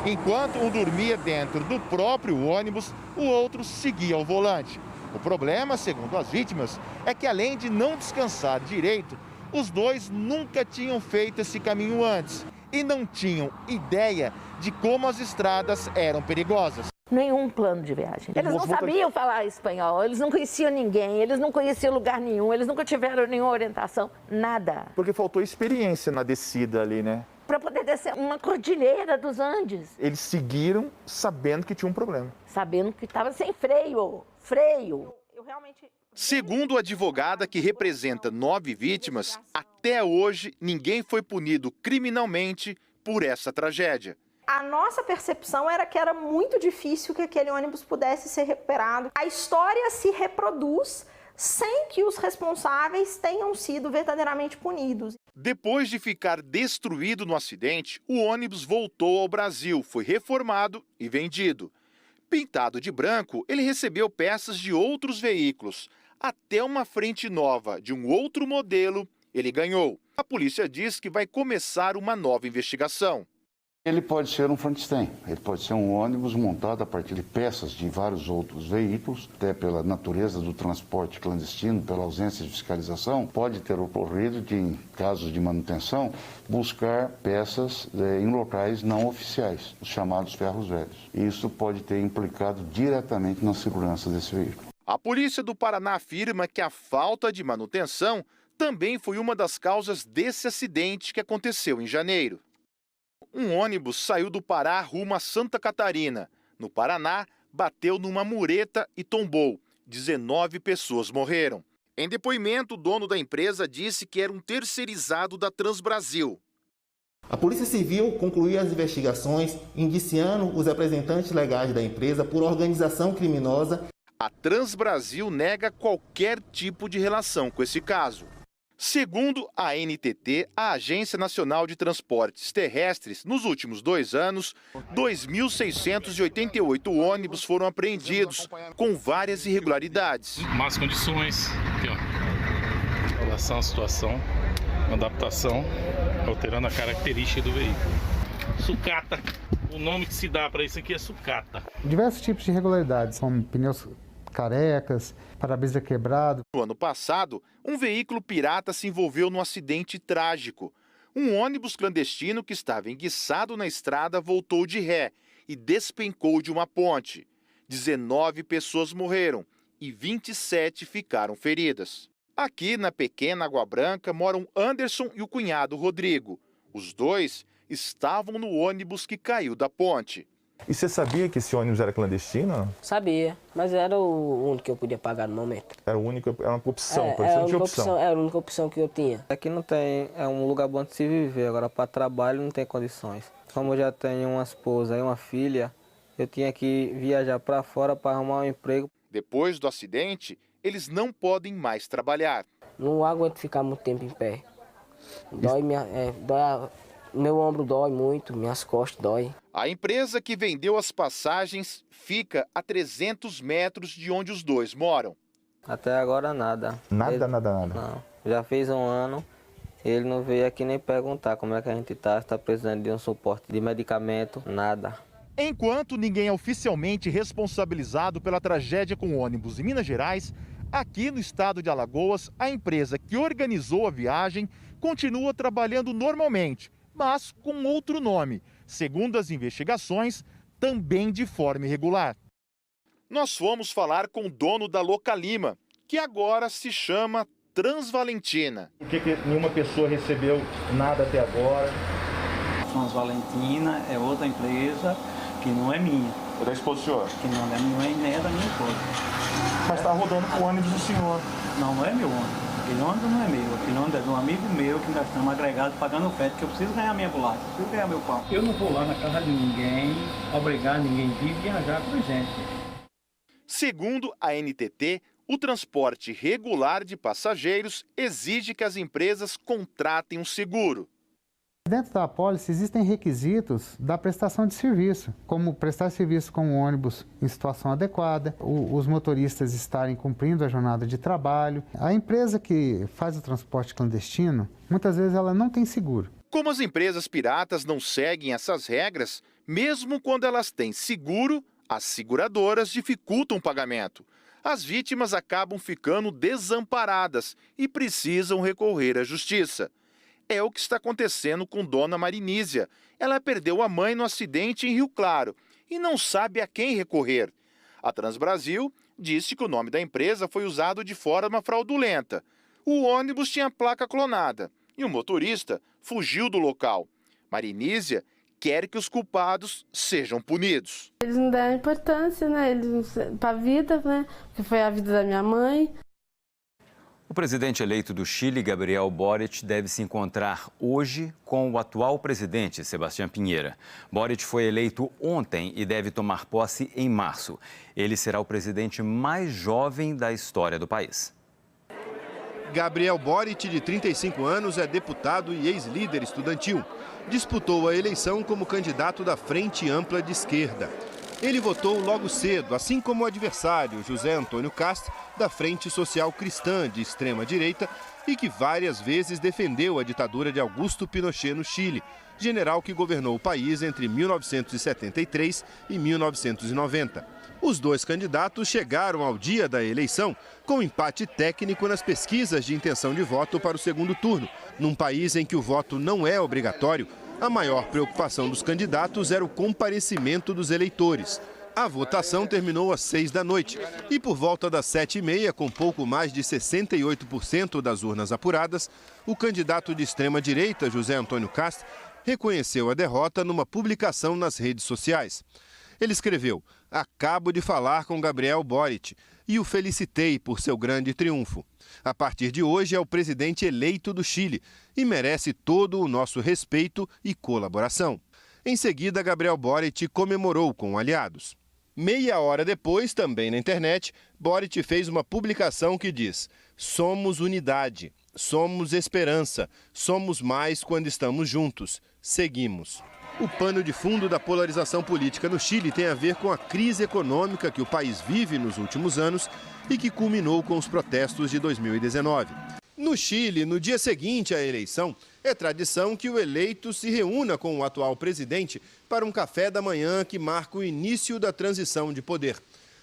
Enquanto um dormia dentro do próprio ônibus, o outro seguia ao volante. O problema, segundo as vítimas, é que além de não descansar direito, os 2 nunca tinham feito esse caminho antes e não tinham ideia de como as estradas eram perigosas. Nenhum plano de viagem. Eles não sabiam falar espanhol, eles não conheciam ninguém, eles não conheciam lugar nenhum, eles nunca tiveram nenhuma orientação, nada. Porque faltou experiência na descida ali, né? Para poder descer uma cordilheira dos Andes. Eles seguiram sabendo que tinha um problema. Sabendo que estava sem freio. Eu realmente... Segundo a advogada que representa 9 vítimas, até hoje ninguém foi punido criminalmente por essa tragédia. A nossa percepção era que era muito difícil que aquele ônibus pudesse ser recuperado. A história se reproduz sem que os responsáveis tenham sido verdadeiramente punidos. Depois de ficar destruído no acidente, o ônibus voltou ao Brasil, foi reformado e vendido. Pintado de branco, ele recebeu peças de outros veículos. Até uma frente nova de um outro modelo ele ganhou. A polícia diz que vai começar uma nova investigação. Ele pode ser um Frankenstein, ele pode ser um ônibus montado a partir de peças de vários outros veículos, até pela natureza do transporte clandestino, pela ausência de fiscalização, pode ter ocorrido de, em casos de manutenção, buscar peças em locais não oficiais, os chamados ferros velhos. E isso pode ter implicado diretamente na segurança desse veículo. A Polícia do Paraná afirma que a falta de manutenção também foi uma das causas desse acidente que aconteceu em janeiro. Um ônibus saiu do Pará rumo a Santa Catarina. No Paraná, bateu numa mureta e tombou. 19 pessoas morreram. Em depoimento, o dono da empresa disse que era um terceirizado da Transbrasil. A Polícia Civil concluiu as investigações, indiciando os representantes legais da empresa por organização criminosa. A Transbrasil nega qualquer tipo de relação com esse caso. Segundo a NTT, a Agência Nacional de Transportes Terrestres, nos últimos 2 anos, 2.688 ônibus foram apreendidos, com várias irregularidades. Más condições, aqui, ó. Relação à situação, adaptação, alterando a característica do veículo. Sucata, o nome que se dá para isso aqui é sucata. Diversos tipos de irregularidades, como pneus carecas, para-brisa quebrado. No ano passado, um veículo pirata se envolveu num acidente trágico. Um ônibus clandestino que estava enguiçado na estrada voltou de ré e despencou de uma ponte. 19 pessoas morreram e 27 ficaram feridas. Aqui, na pequena Água Branca, moram Anderson e o cunhado Rodrigo. Os dois estavam no ônibus que caiu da ponte. E você sabia que esse ônibus era clandestino? Sabia, mas era o único que eu podia pagar no momento. Era o único, era uma opção, você não tinha opção. Era a única opção que eu tinha. Aqui não tem, é um lugar bom de se viver, agora para trabalho não tem condições. Como eu já tenho uma esposa e uma filha, eu tinha que viajar para fora para arrumar um emprego. Depois do acidente, eles não podem mais trabalhar. Não aguento ficar muito tempo em pé. Meu ombro dói muito, minhas costas dói. A empresa que vendeu as passagens fica a 300 metros de onde os dois moram. Até agora nada. Nada. Não. Já fez 1 ano, ele não veio aqui nem perguntar como é que a gente está precisando de um suporte de medicamento, nada. Enquanto ninguém é oficialmente responsabilizado pela tragédia com o ônibus em Minas Gerais, aqui no estado de Alagoas, a empresa que organizou a viagem continua trabalhando normalmente, mas com outro nome, segundo as investigações, também de forma irregular. Nós fomos falar com o dono da Localima, que agora se chama Transvalentina. Por que nenhuma pessoa recebeu nada até agora? Transvalentina é outra empresa que não é minha. É da esposa do senhor? Que não é nem é da minha esposa. Mas está rodando com o ônibus do senhor. Não é meu ônibus. Aquele ônibus não é meu, aquele ônibus é de um amigo meu que nós estamos agregados pagando frete, que eu preciso ganhar minha bolacha, preciso ganhar meu pão. Eu não vou lá na casa de ninguém, obrigar ninguém a vir viajar com gente. Segundo a NTT, o transporte regular de passageiros exige que as empresas contratem um seguro. Dentro da apólice existem requisitos da prestação de serviço, como prestar serviço com um ônibus em situação adequada, os motoristas estarem cumprindo a jornada de trabalho. A empresa que faz o transporte clandestino, muitas vezes ela não tem seguro. Como as empresas piratas não seguem essas regras, mesmo quando elas têm seguro, as seguradoras dificultam o pagamento. As vítimas acabam ficando desamparadas e precisam recorrer à justiça. É o que está acontecendo com Dona Marinísia. Ela perdeu a mãe no acidente em Rio Claro e não sabe a quem recorrer. A Transbrasil disse que o nome da empresa foi usado de forma fraudulenta. O ônibus tinha placa clonada e o motorista fugiu do local. Marinísia quer que os culpados sejam punidos. Eles não deram importância, né? Para a vida, né? Que foi a vida da minha mãe. O presidente eleito do Chile, Gabriel Boric, deve se encontrar hoje com o atual presidente, Sebastián Piñera. Boric foi eleito ontem e deve tomar posse em março. Ele será o presidente mais jovem da história do país. Gabriel Boric, de 35 anos, é deputado e ex-líder estudantil. Disputou a eleição como candidato da Frente Ampla de Esquerda. Ele votou logo cedo, assim como o adversário José Antônio Cast, da Frente Social Cristã de extrema-direita e que várias vezes defendeu a ditadura de Augusto Pinochet no Chile, general que governou o país entre 1973 e 1990. Os dois candidatos chegaram ao dia da eleição com empate técnico nas pesquisas de intenção de voto para o segundo turno. Num país em que o voto não é obrigatório, a maior preocupação dos candidatos era o comparecimento dos eleitores. A votação terminou às 6 da noite e por volta das 7h30, com pouco mais de 68% das urnas apuradas, o candidato de extrema-direita, José Antônio Cast, reconheceu a derrota numa publicação nas redes sociais. Ele escreveu: "Acabo de falar com Gabriel Boric e o felicitei por seu grande triunfo. A partir de hoje é o presidente eleito do Chile e merece todo o nosso respeito e colaboração." Em seguida, Gabriel Boric comemorou com aliados. Meia hora depois, também na internet, Boric fez uma publicação que diz: "Somos unidade, somos esperança, somos mais quando estamos juntos, seguimos." O pano de fundo da polarização política no Chile tem a ver com a crise econômica que o país vive nos últimos anos e que culminou com os protestos de 2019. No Chile, no dia seguinte à eleição, é tradição que o eleito se reúna com o atual presidente para um café da manhã que marca o início da transição de poder.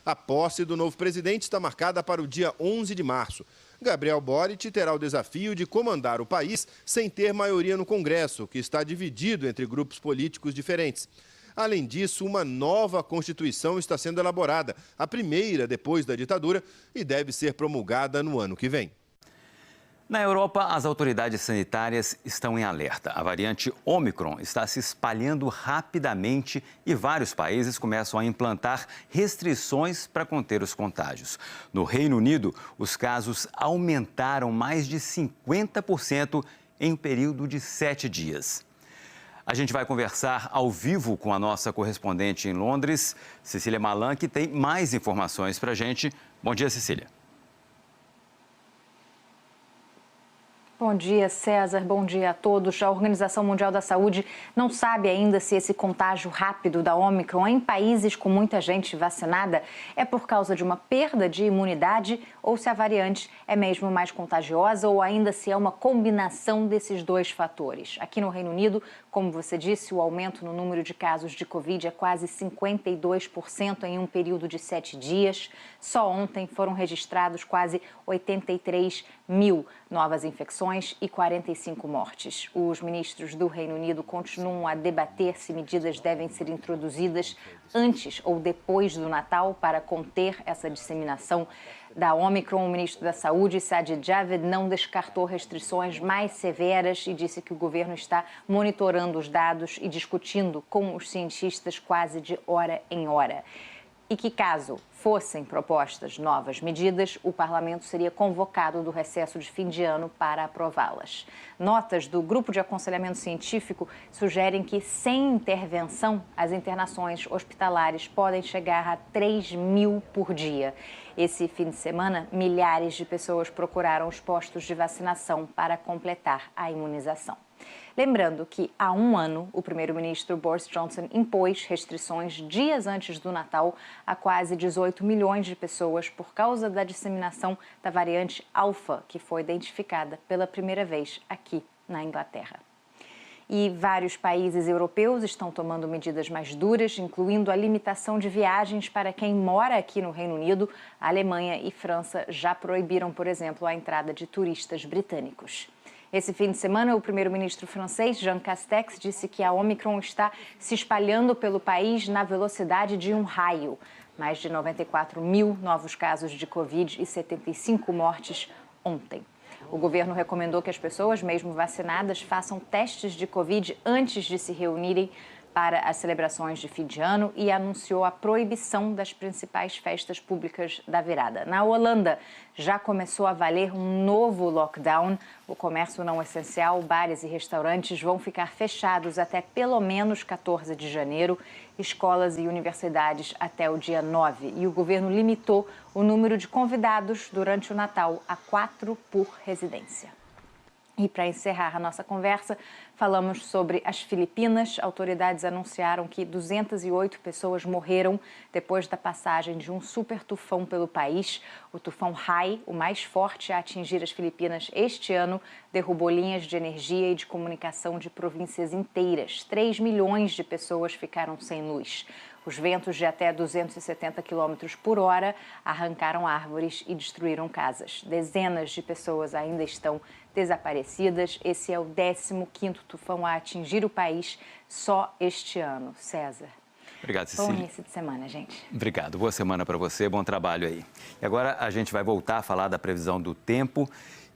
A posse do novo presidente está marcada para o dia 11 de março. Gabriel Boric terá o desafio de comandar o país sem ter maioria no Congresso, que está dividido entre grupos políticos diferentes. Além disso, uma nova Constituição está sendo elaborada, a primeira depois da ditadura, e deve ser promulgada no ano que vem. Na Europa, as autoridades sanitárias estão em alerta. A variante Omicron está se espalhando rapidamente e vários países começam a implantar restrições para conter os contágios. No Reino Unido, os casos aumentaram mais de 50% em um período de 7 dias. A gente vai conversar ao vivo com a nossa correspondente em Londres, Cecília Malan, que tem mais informações para a gente. Bom dia, Cecília. Bom dia, César. Bom dia a todos. A Organização Mundial da Saúde não sabe ainda se esse contágio rápido da Omicron em países com muita gente vacinada é por causa de uma perda de imunidade ou se a variante é mesmo mais contagiosa ou ainda se é uma combinação desses dois fatores. Aqui no Reino Unido, como você disse, o aumento no número de casos de Covid é quase 52% em um período de 7 dias. Só ontem foram registrados quase 83 mil novas infecções e 45 mortes. Os ministros do Reino Unido continuam a debater se medidas devem ser introduzidas antes ou depois do Natal para conter essa disseminação da Omicron. O ministro da Saúde, Sajid Javid, não descartou restrições mais severas e disse que o governo está monitorando os dados e discutindo com os cientistas quase de hora em hora. E que, caso fossem propostas novas medidas, o parlamento seria convocado do recesso de fim de ano para aprová-las. Notas do Grupo de Aconselhamento Científico sugerem que, sem intervenção, as internações hospitalares podem chegar a 3 mil por dia. Esse fim de semana, milhares de pessoas procuraram os postos de vacinação para completar a imunização. Lembrando que, há um ano, o primeiro-ministro Boris Johnson impôs restrições dias antes do Natal a quase 18 milhões de pessoas por causa da disseminação da variante Alfa, que foi identificada pela primeira vez aqui na Inglaterra. E vários países europeus estão tomando medidas mais duras, incluindo a limitação de viagens para quem mora aqui no Reino Unido. A Alemanha e França já proibiram, por exemplo, a entrada de turistas britânicos. Esse fim de semana, o primeiro-ministro francês, Jean Castex, disse que a Omicron está se espalhando pelo país na velocidade de um raio. Mais de 94 mil novos casos de Covid e 75 mortes ontem. O governo recomendou que as pessoas, mesmo vacinadas, façam testes de Covid antes de se reunirem para as celebrações de fim de ano e anunciou a proibição das principais festas públicas da virada. Na Holanda, já começou a valer um novo lockdown. O comércio não essencial, bares e restaurantes vão ficar fechados até pelo menos 14 de janeiro, escolas e universidades até o dia 9. E o governo limitou o número de convidados durante o Natal a 4 por residência. E para encerrar a nossa conversa, falamos sobre as Filipinas. Autoridades anunciaram que 208 pessoas morreram depois da passagem de um super tufão pelo país. O tufão Hai, o mais forte a atingir as Filipinas este ano, derrubou linhas de energia e de comunicação de províncias inteiras. 3 milhões de pessoas ficaram sem luz. Os ventos de até 270 km por hora arrancaram árvores e destruíram casas. Dezenas de pessoas ainda estão desaparecidas. Esse é o 15º tufão a atingir o país só este ano. César. Obrigado, Cecília. Bom início de semana, gente. Obrigado. Boa semana para você, bom trabalho aí. E agora a gente vai voltar a falar da previsão do tempo.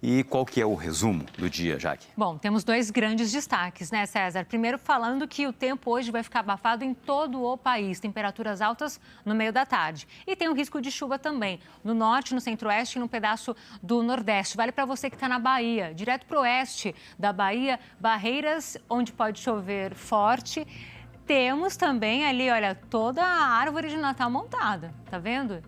E qual que é o resumo do dia, Jaque? Bom, temos 2 grandes destaques, né, César? Primeiro, falando que o tempo hoje vai ficar abafado em todo o país. Temperaturas altas no meio da tarde. E tem um risco de chuva também, no norte, no centro-oeste e no pedaço do nordeste. Vale para você que está na Bahia, direto para o oeste da Bahia, Barreiras, onde pode chover forte. Temos também ali, olha, toda a árvore de Natal montada, tá vendo?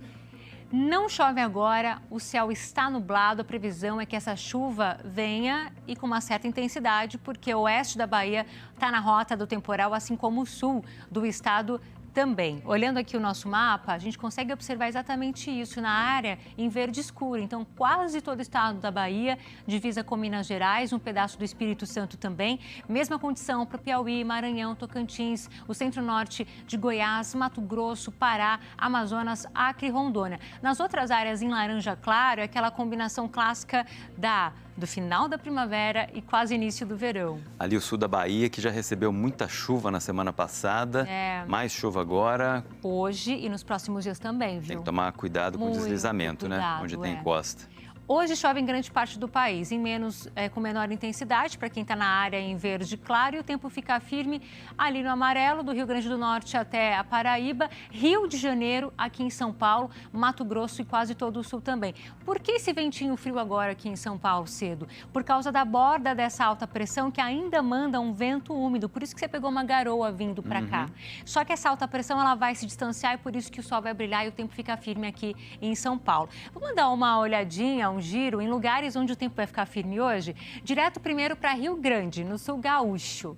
Não chove agora, o céu está nublado, a previsão é que essa chuva venha e com uma certa intensidade, porque o oeste da Bahia está na rota do temporal, assim como o sul do estado também. Olhando aqui o nosso mapa, a gente consegue observar exatamente isso na área em verde escuro. Então, quase todo o estado da Bahia, divisa com Minas Gerais, um pedaço do Espírito Santo também. Mesma condição para Piauí, Maranhão, Tocantins, o centro-norte de Goiás, Mato Grosso, Pará, Amazonas, Acre e Rondônia. Nas outras áreas em laranja claro, é aquela combinação clássica do final da primavera e quase início do verão. Ali o sul da Bahia, que já recebeu muita chuva na semana passada, mais chuva agora. Hoje e nos próximos dias também, viu? Tem que tomar cuidado com o deslizamento, né? Onde tem encosta. Hoje chove em grande parte do país, com menor intensidade, para quem está na área em verde claro, e o tempo fica firme ali no amarelo, do Rio Grande do Norte até a Paraíba, Rio de Janeiro, aqui em São Paulo, Mato Grosso e quase todo o sul também. Por que esse ventinho frio agora aqui em São Paulo cedo? Por causa da borda dessa alta pressão que ainda manda um vento úmido, por isso que você pegou uma garoa vindo para cá. Só que essa alta pressão ela vai se distanciar e por isso que o sol vai brilhar e o tempo fica firme aqui em São Paulo. Vamos dar uma olhadinha, um giro em lugares onde o tempo vai ficar firme hoje. Direto primeiro para Rio Grande, no sul gaúcho.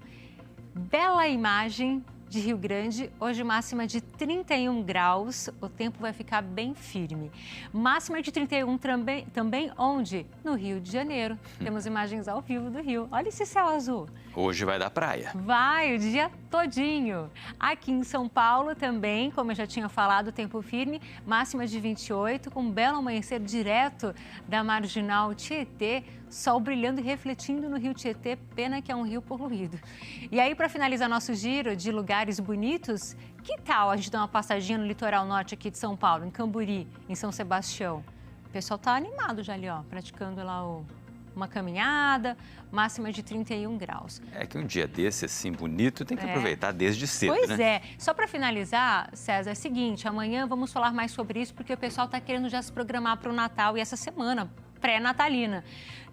Bela imagem de Rio Grande, hoje máxima de 31 graus, o tempo vai ficar bem firme. Máxima de 31 também onde? No Rio de Janeiro. Temos imagens ao vivo do Rio. Olha esse céu azul. Hoje vai dar praia. Vai, o dia todinho. Aqui em São Paulo também, como eu já tinha falado, tempo firme, máxima de 28, com um belo amanhecer direto da Marginal Tietê, sol brilhando e refletindo no Rio Tietê, pena que é um rio poluído. E aí, para finalizar nosso giro de lugares bonitos, que tal a gente dar uma passadinha no litoral norte aqui de São Paulo, em Camburi, em São Sebastião? O pessoal tá animado já ali, ó, praticando lá uma caminhada, máxima de 31 graus. É que um dia desse, assim, bonito, tem que aproveitar desde cedo, pois né? Pois é. Só para finalizar, César, é o seguinte, amanhã vamos falar mais sobre isso, porque o pessoal está querendo já se programar para o Natal e essa semana pré-natalina.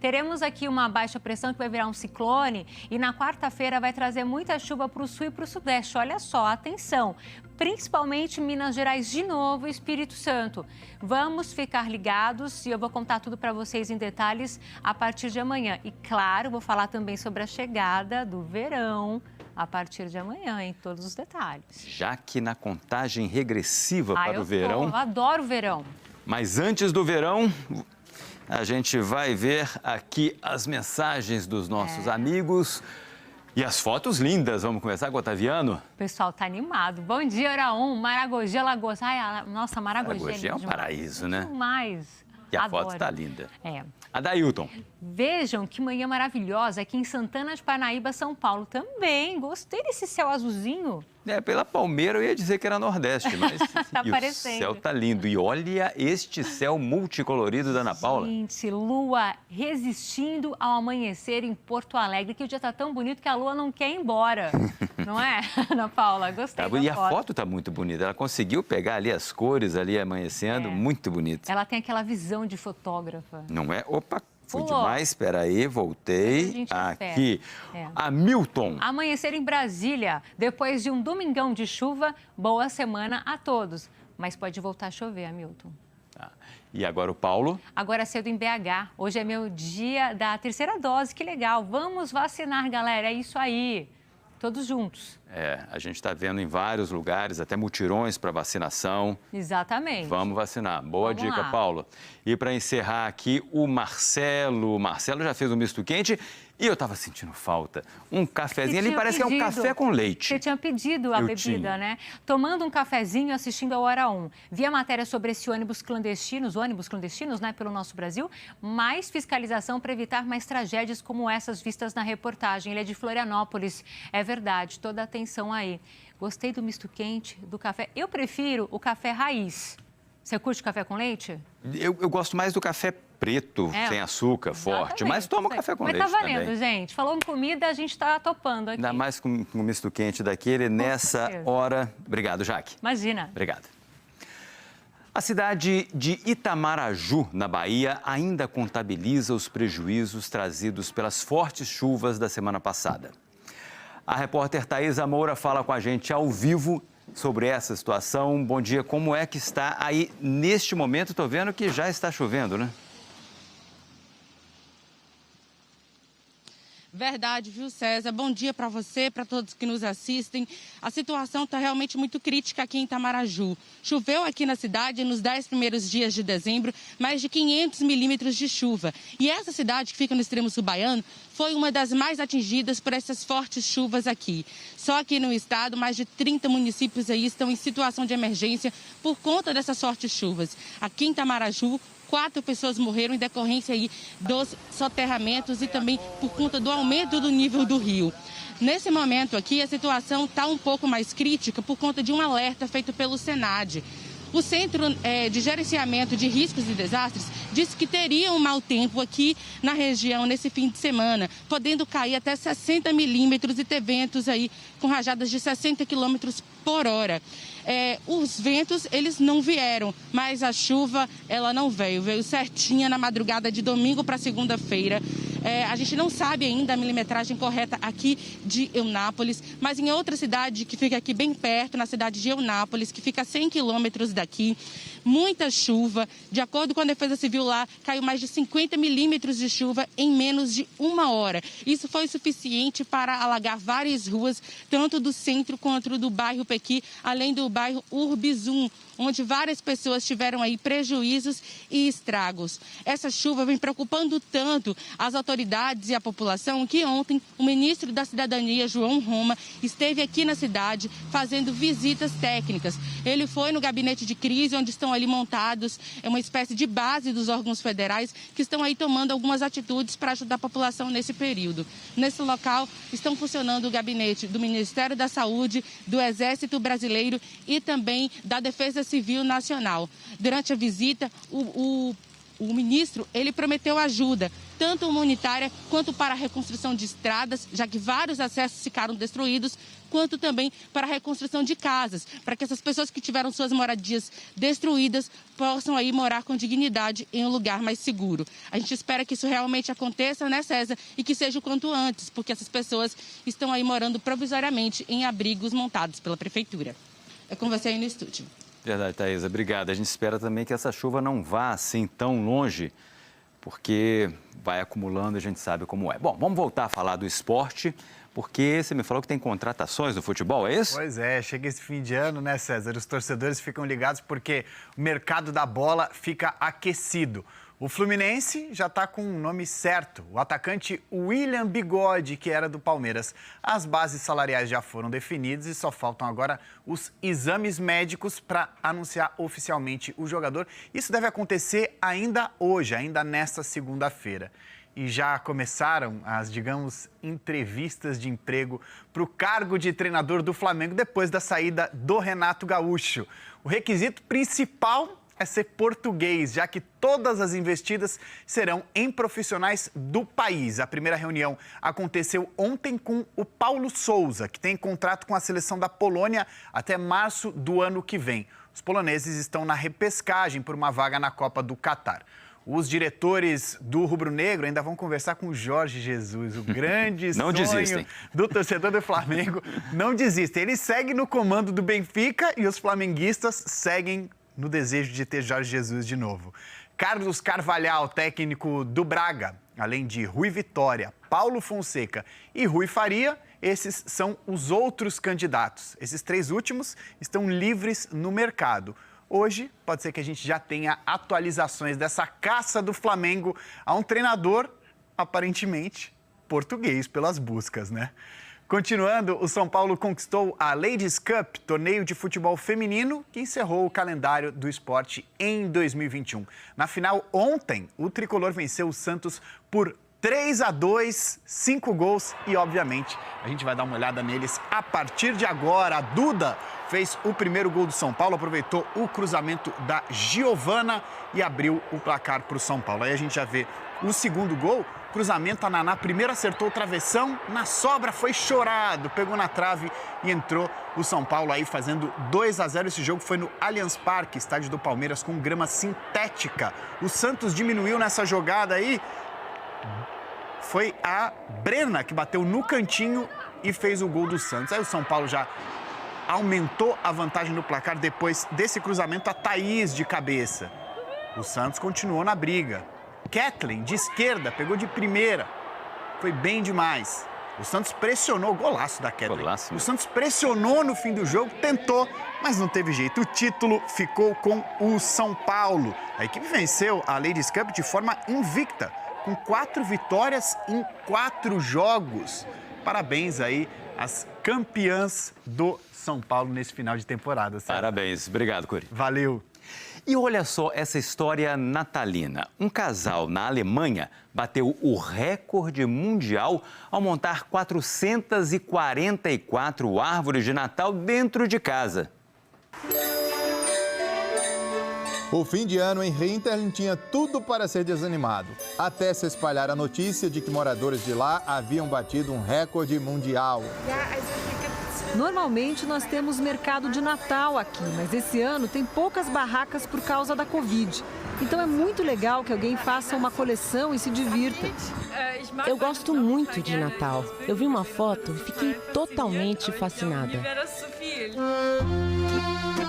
Teremos aqui uma baixa pressão que vai virar um ciclone e na quarta-feira vai trazer muita chuva para o sul e para o sudeste. Olha só, atenção, principalmente Minas Gerais de novo e Espírito Santo. Vamos ficar ligados e eu vou contar tudo para vocês em detalhes a partir de amanhã. E claro, vou falar também sobre a chegada do verão a partir de amanhã, em todos os detalhes. Já que na contagem regressiva para o verão... Eu adoro o verão. Mas antes do verão... A gente vai ver aqui as mensagens dos nossos amigos e as fotos lindas. Vamos começar com o Otaviano? O pessoal tá animado. Bom dia, hora 1, Maragogi, Alagoas. Ai, nossa, Maragogi é um paraíso, né? Demais. E a Adoro. foto está linda. É. Adailton. Vejam que manhã maravilhosa aqui em Santana de Parnaíba, São Paulo. Também, gostei desse céu azulzinho. Pela Palmeira eu ia dizer que era Nordeste, mas tá e parecendo. O céu tá lindo. E olha este céu multicolorido da Ana Paula. Gente, lua resistindo ao amanhecer em Porto Alegre, que o dia tá tão bonito que a lua não quer ir embora. Não é, Ana Paula? Gostei da E foto. a foto tá muito bonita. Ela conseguiu pegar ali as cores ali amanhecendo, muito bonito. Ela tem aquela visão de fotógrafa. Não é? Opa, fui demais. Espera aí, voltei. Aqui. Hamilton. Amanhecer em Brasília. Depois de um domingão de chuva, boa semana a todos. Mas pode voltar a chover, Hamilton. E agora o Paulo? Agora cedo em BH. Hoje é meu dia da terceira dose. Que legal. Vamos vacinar, galera. É isso aí. Todos juntos. A gente está vendo em vários lugares, até mutirões para vacinação. Exatamente. Vamos vacinar. Boa Vamos dica, lá. Paulo. E para encerrar aqui, o Marcelo. O Marcelo já fez um misto quente e eu estava sentindo falta. Um cafezinho ali, parece que é um café com leite. Você tinha pedido a bebida, né? Tomando um cafezinho, assistindo a Hora 1. Vi a matéria sobre esse ônibus clandestinos, né, pelo nosso Brasil. Mais fiscalização para evitar mais tragédias como essas vistas na reportagem. Ele é de Florianópolis. É verdade, toda a atenção aí. Gostei do misto quente, do café. Eu prefiro o café raiz. Você curte café com leite? Eu gosto mais do café preto, sem açúcar, forte. Mas tomo café com leite também. Mas tá valendo, também. gente. Falou em comida, a gente tá topando aqui. Ainda mais com o misto quente daquele, nessa hora. Obrigado, Jaque. Imagina. Obrigado. A cidade de Itamaraju, na Bahia, ainda contabiliza os prejuízos trazidos pelas fortes chuvas da semana passada. A repórter Thaisa Moura fala com a gente ao vivo sobre essa situação. Bom dia, como é que está aí neste momento? Estou vendo que já está chovendo, né? Verdade, viu, César? Bom dia para você, para todos que nos assistem. A situação está realmente muito crítica aqui em Itamaraju. Choveu aqui na cidade nos 10 primeiros dias de dezembro, mais de 500 milímetros de chuva. E essa cidade, que fica no extremo sul baiano, foi uma das mais atingidas por essas fortes chuvas aqui. Só aqui no estado, mais de 30 municípios aí estão em situação de emergência por conta dessas fortes chuvas. Aqui em Itamaraju, 4 pessoas morreram em decorrência aí dos soterramentos e também por conta do aumento do nível do rio. Nesse momento aqui, a situação está um pouco mais crítica por conta de um alerta feito pelo SENAD. O Centro de Gerenciamento de Riscos e Desastres disse que teria um mau tempo aqui na região nesse fim de semana, podendo cair até 60 milímetros e ter ventos aí com rajadas de 60 quilômetros por hora. Os ventos, eles não vieram, mas a chuva, ela não veio certinha na madrugada de domingo para segunda-feira. A gente não sabe ainda a milimetragem correta aqui de Eunápolis, mas em outra cidade que fica aqui bem perto, na cidade de Eunápolis, que fica a 100 quilômetros daqui, muita chuva. De acordo com a Defesa Civil lá, caiu mais de 50 milímetros de chuva em menos de 1 hora. Isso foi suficiente para alagar várias ruas, tanto do centro quanto do bairro Pequi, além do bairro Urbizum, onde várias pessoas tiveram aí prejuízos e estragos. Essa chuva vem preocupando tanto as autoridades e a população que ontem o ministro da Cidadania, João Roma, esteve aqui na cidade fazendo visitas técnicas. Ele foi no gabinete de crise, onde estão ali montados uma espécie de base dos órgãos federais que estão aí tomando algumas atitudes para ajudar a população nesse período. Nesse local estão funcionando o gabinete do Ministério da Saúde, do Exército Brasileiro e também da Defesa Civil Nacional. Durante a visita, o ministro, ele prometeu ajuda, tanto humanitária quanto para a reconstrução de estradas, já que vários acessos ficaram destruídos, quanto também para a reconstrução de casas, para que essas pessoas que tiveram suas moradias destruídas possam aí morar com dignidade em um lugar mais seguro. A gente espera que isso realmente aconteça, né, César? E que seja o quanto antes, porque essas pessoas estão aí morando provisoriamente em abrigos montados pela Prefeitura. É com você aí no estúdio. Verdade, Thaisa. Obrigado. A gente espera também que essa chuva não vá assim tão longe, porque vai acumulando, a gente sabe como é. Bom, vamos voltar a falar do esporte, porque você me falou que tem contratações no futebol, é isso? Pois é, chega esse fim de ano, né, César? Os torcedores ficam ligados porque o mercado da bola fica aquecido. O Fluminense já está com o nome certo, o atacante William Bigode, que era do Palmeiras. As bases salariais já foram definidas e só faltam agora os exames médicos para anunciar oficialmente o jogador. Isso deve acontecer ainda hoje, ainda nesta segunda-feira. E já começaram as, digamos, entrevistas de emprego para o cargo de treinador do Flamengo depois da saída do Renato Gaúcho. O requisito principal é ser português, já que todas as investidas serão em profissionais do país. A primeira reunião aconteceu ontem com o Paulo Souza, que tem contrato com a seleção da Polônia até março do ano que vem. Os poloneses estão na repescagem por uma vaga na Copa do Catar. Os diretores do Rubro Negro ainda vão conversar com o Jorge Jesus, o grande sonho do torcedor do Flamengo. Não desistem. Ele segue no comando do Benfica e os flamenguistas seguem no desejo de ter Jorge Jesus de novo. Carlos Carvalhal, técnico do Braga, além de Rui Vitória, Paulo Fonseca e Rui Faria, esses são os outros candidatos. Esses 3 últimos estão livres no mercado. Hoje, pode ser que a gente já tenha atualizações dessa caça do Flamengo a um treinador, aparentemente, português pelas buscas, né? Continuando, o São Paulo conquistou a Ladies Cup, torneio de futebol feminino, que encerrou o calendário do esporte em 2021. Na final, ontem, o tricolor venceu o Santos por 3-2, 5 gols e, obviamente, a gente vai dar uma olhada neles a partir de agora. A Duda fez o primeiro gol do São Paulo, aproveitou o cruzamento da Giovana e abriu o placar para o São Paulo. Aí a gente já vê o segundo gol. Cruzamento, a Naná primeiro acertou o travessão, na sobra foi chorado, pegou na trave e entrou o São Paulo aí fazendo 2-0. Esse jogo foi no Allianz Parque, estádio do Palmeiras, com grama sintética. O Santos diminuiu nessa jogada aí, foi a Brena que bateu no cantinho e fez o gol do Santos. Aí o São Paulo já aumentou a vantagem no placar depois desse cruzamento, a Thaís de cabeça. O Santos continuou na briga. Kathleen, de esquerda, pegou de primeira. Foi bem demais. O Santos pressionou, golaço da Kathleen. Golaço. O Santos pressionou no fim do jogo, tentou, mas não teve jeito. O título ficou com o São Paulo. A equipe venceu a Ladies Cup de forma invicta, com 4 vitórias em 4 jogos. Parabéns aí às campeãs do São Paulo nesse final de temporada. Certo? Parabéns. Obrigado, Curi. Valeu. E olha só essa história natalina. Um casal na Alemanha bateu o recorde mundial ao montar 444 árvores de Natal dentro de casa. O fim de ano em Hinterland tinha tudo para ser desanimado, até se espalhar a notícia de que moradores de lá haviam batido um recorde mundial. Normalmente nós temos mercado de Natal aqui, mas esse ano tem poucas barracas por causa da Covid. Então é muito legal que alguém faça uma coleção e se divirta. Eu gosto muito de Natal. Eu vi uma foto e fiquei totalmente fascinada.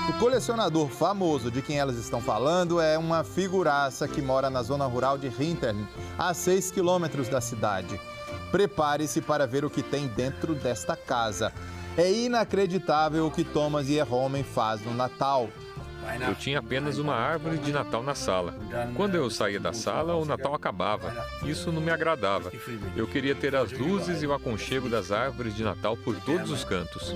O colecionador famoso de quem elas estão falando é uma figuraça que mora na zona rural de Hinterland, a 6 quilômetros da cidade. Prepare-se para ver o que tem dentro desta casa. É inacreditável o que Thomas Ierhomen faz no Natal. Eu tinha apenas uma árvore de Natal na sala. Quando eu saía da sala, o Natal acabava. Isso não me agradava. Eu queria ter as luzes e o aconchego das árvores de Natal por todos os cantos.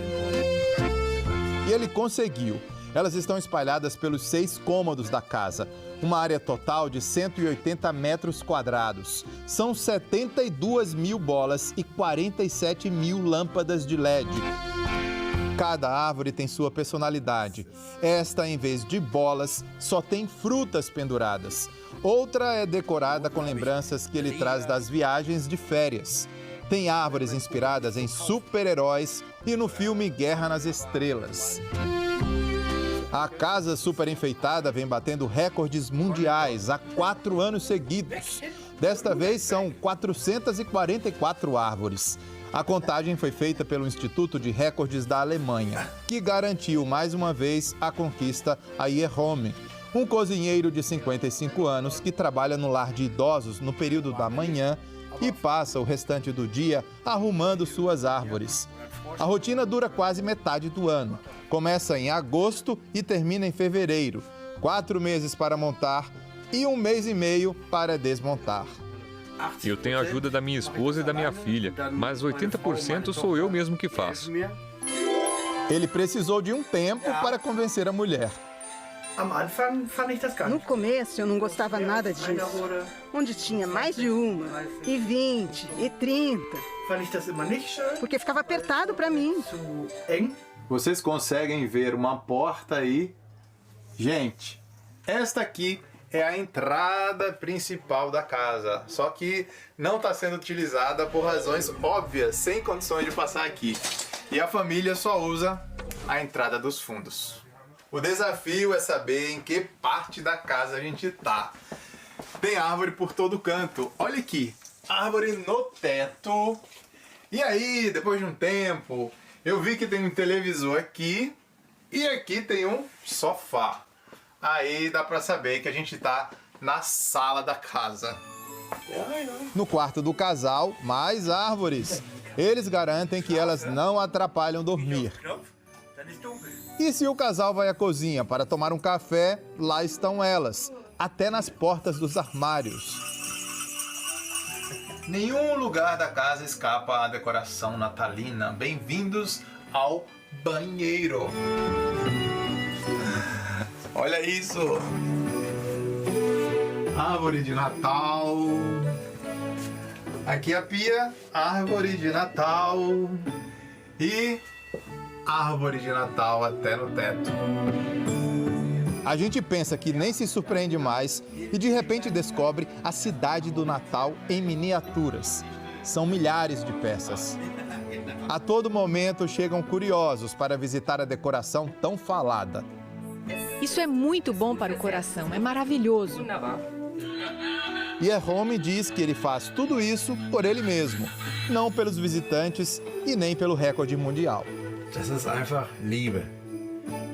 E ele conseguiu. Elas estão espalhadas pelos 6 cômodos da casa. Uma área total de 180 metros quadrados. São 72 mil bolas e 47 mil lâmpadas de LED. Cada árvore tem sua personalidade. Esta, em vez de bolas, só tem frutas penduradas. Outra é decorada com lembranças que ele traz das viagens de férias. Tem árvores inspiradas em super-heróis e no filme Guerra nas Estrelas. A casa super enfeitada vem batendo recordes mundiais há 4 anos seguidos. Desta vez são 444 árvores. A contagem foi feita pelo Instituto de Recordes da Alemanha, que garantiu mais uma vez a conquista a Ierhomen, um cozinheiro de 55 anos que trabalha no lar de idosos no período da manhã e passa o restante do dia arrumando suas árvores. A rotina dura quase metade do ano. Começa em agosto e termina em fevereiro. 4 meses para montar e 1 mês e meio para desmontar. Eu tenho a ajuda da minha esposa e da minha filha, mas 80% sou eu mesmo que faço. Ele precisou de um tempo para convencer a mulher. No começo eu não gostava nada disso, onde tinha mais de uma, e 20, e 30, porque ficava apertado para mim. Vocês conseguem ver uma porta aí? Gente, esta aqui é a entrada principal da casa, só que não está sendo utilizada por razões óbvias, sem condições de passar aqui. E a família só usa a entrada dos fundos. O desafio é saber em que parte da casa a gente tá. Tem árvore por todo canto. Olha aqui, árvore no teto. E aí, depois de um tempo, eu vi que tem um televisor aqui e aqui tem um sofá. aí dá para saber que a gente está na sala da casa. No quarto do casal, mais árvores. Eles garantem que elas não atrapalham dormir. E se o casal vai à cozinha para tomar um café, lá estão elas, até nas portas dos armários. Nenhum lugar da casa escapa à decoração natalina. Bem-vindos ao banheiro. Olha isso! Árvore de Natal. Aqui a pia, árvore de Natal. E árvore de Natal até no teto. A gente pensa que nem se surpreende mais e de repente descobre a cidade do Natal em miniaturas. São milhares de peças. A todo momento chegam curiosos para visitar a decoração tão falada. Isso é muito bom para o coração, é maravilhoso. Jerome diz que ele faz tudo isso por ele mesmo, não pelos visitantes e nem pelo recorde mundial.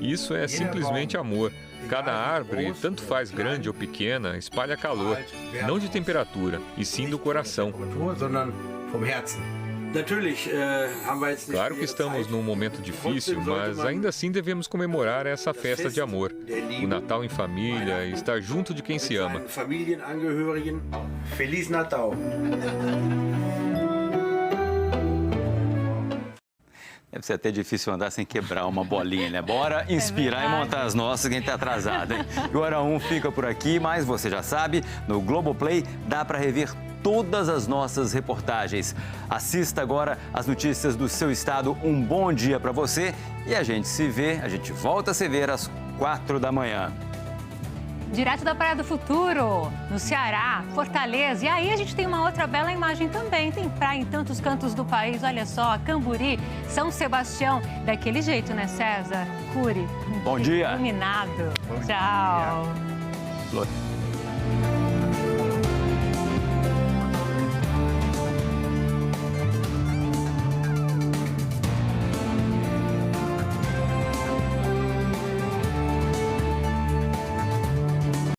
Isso é simplesmente amor. Cada árvore, tanto faz grande ou pequena, espalha calor, não de temperatura, e sim do coração. Claro que estamos num momento difícil, mas ainda assim devemos comemorar essa festa de amor. O Natal em família, estar junto de quem se ama. Feliz Natal! Deve ser até difícil andar sem quebrar uma bolinha, né? Bora inspirar e montar as nossas, quem tá atrasado, hein? E o Hora 1 fica por aqui, mas você já sabe, no Globoplay dá para rever todas as nossas reportagens. Assista agora as notícias do seu estado. Um bom dia para você e a gente volta a se ver às 4 da manhã. Direto da Praia do Futuro, no Ceará, Fortaleza. E aí a gente tem uma outra bela imagem também. Tem praia em tantos cantos do país, olha só, Camburi, São Sebastião. Daquele jeito, né, César? Cury. Bom dia. Iluminado. Tchau. Dia.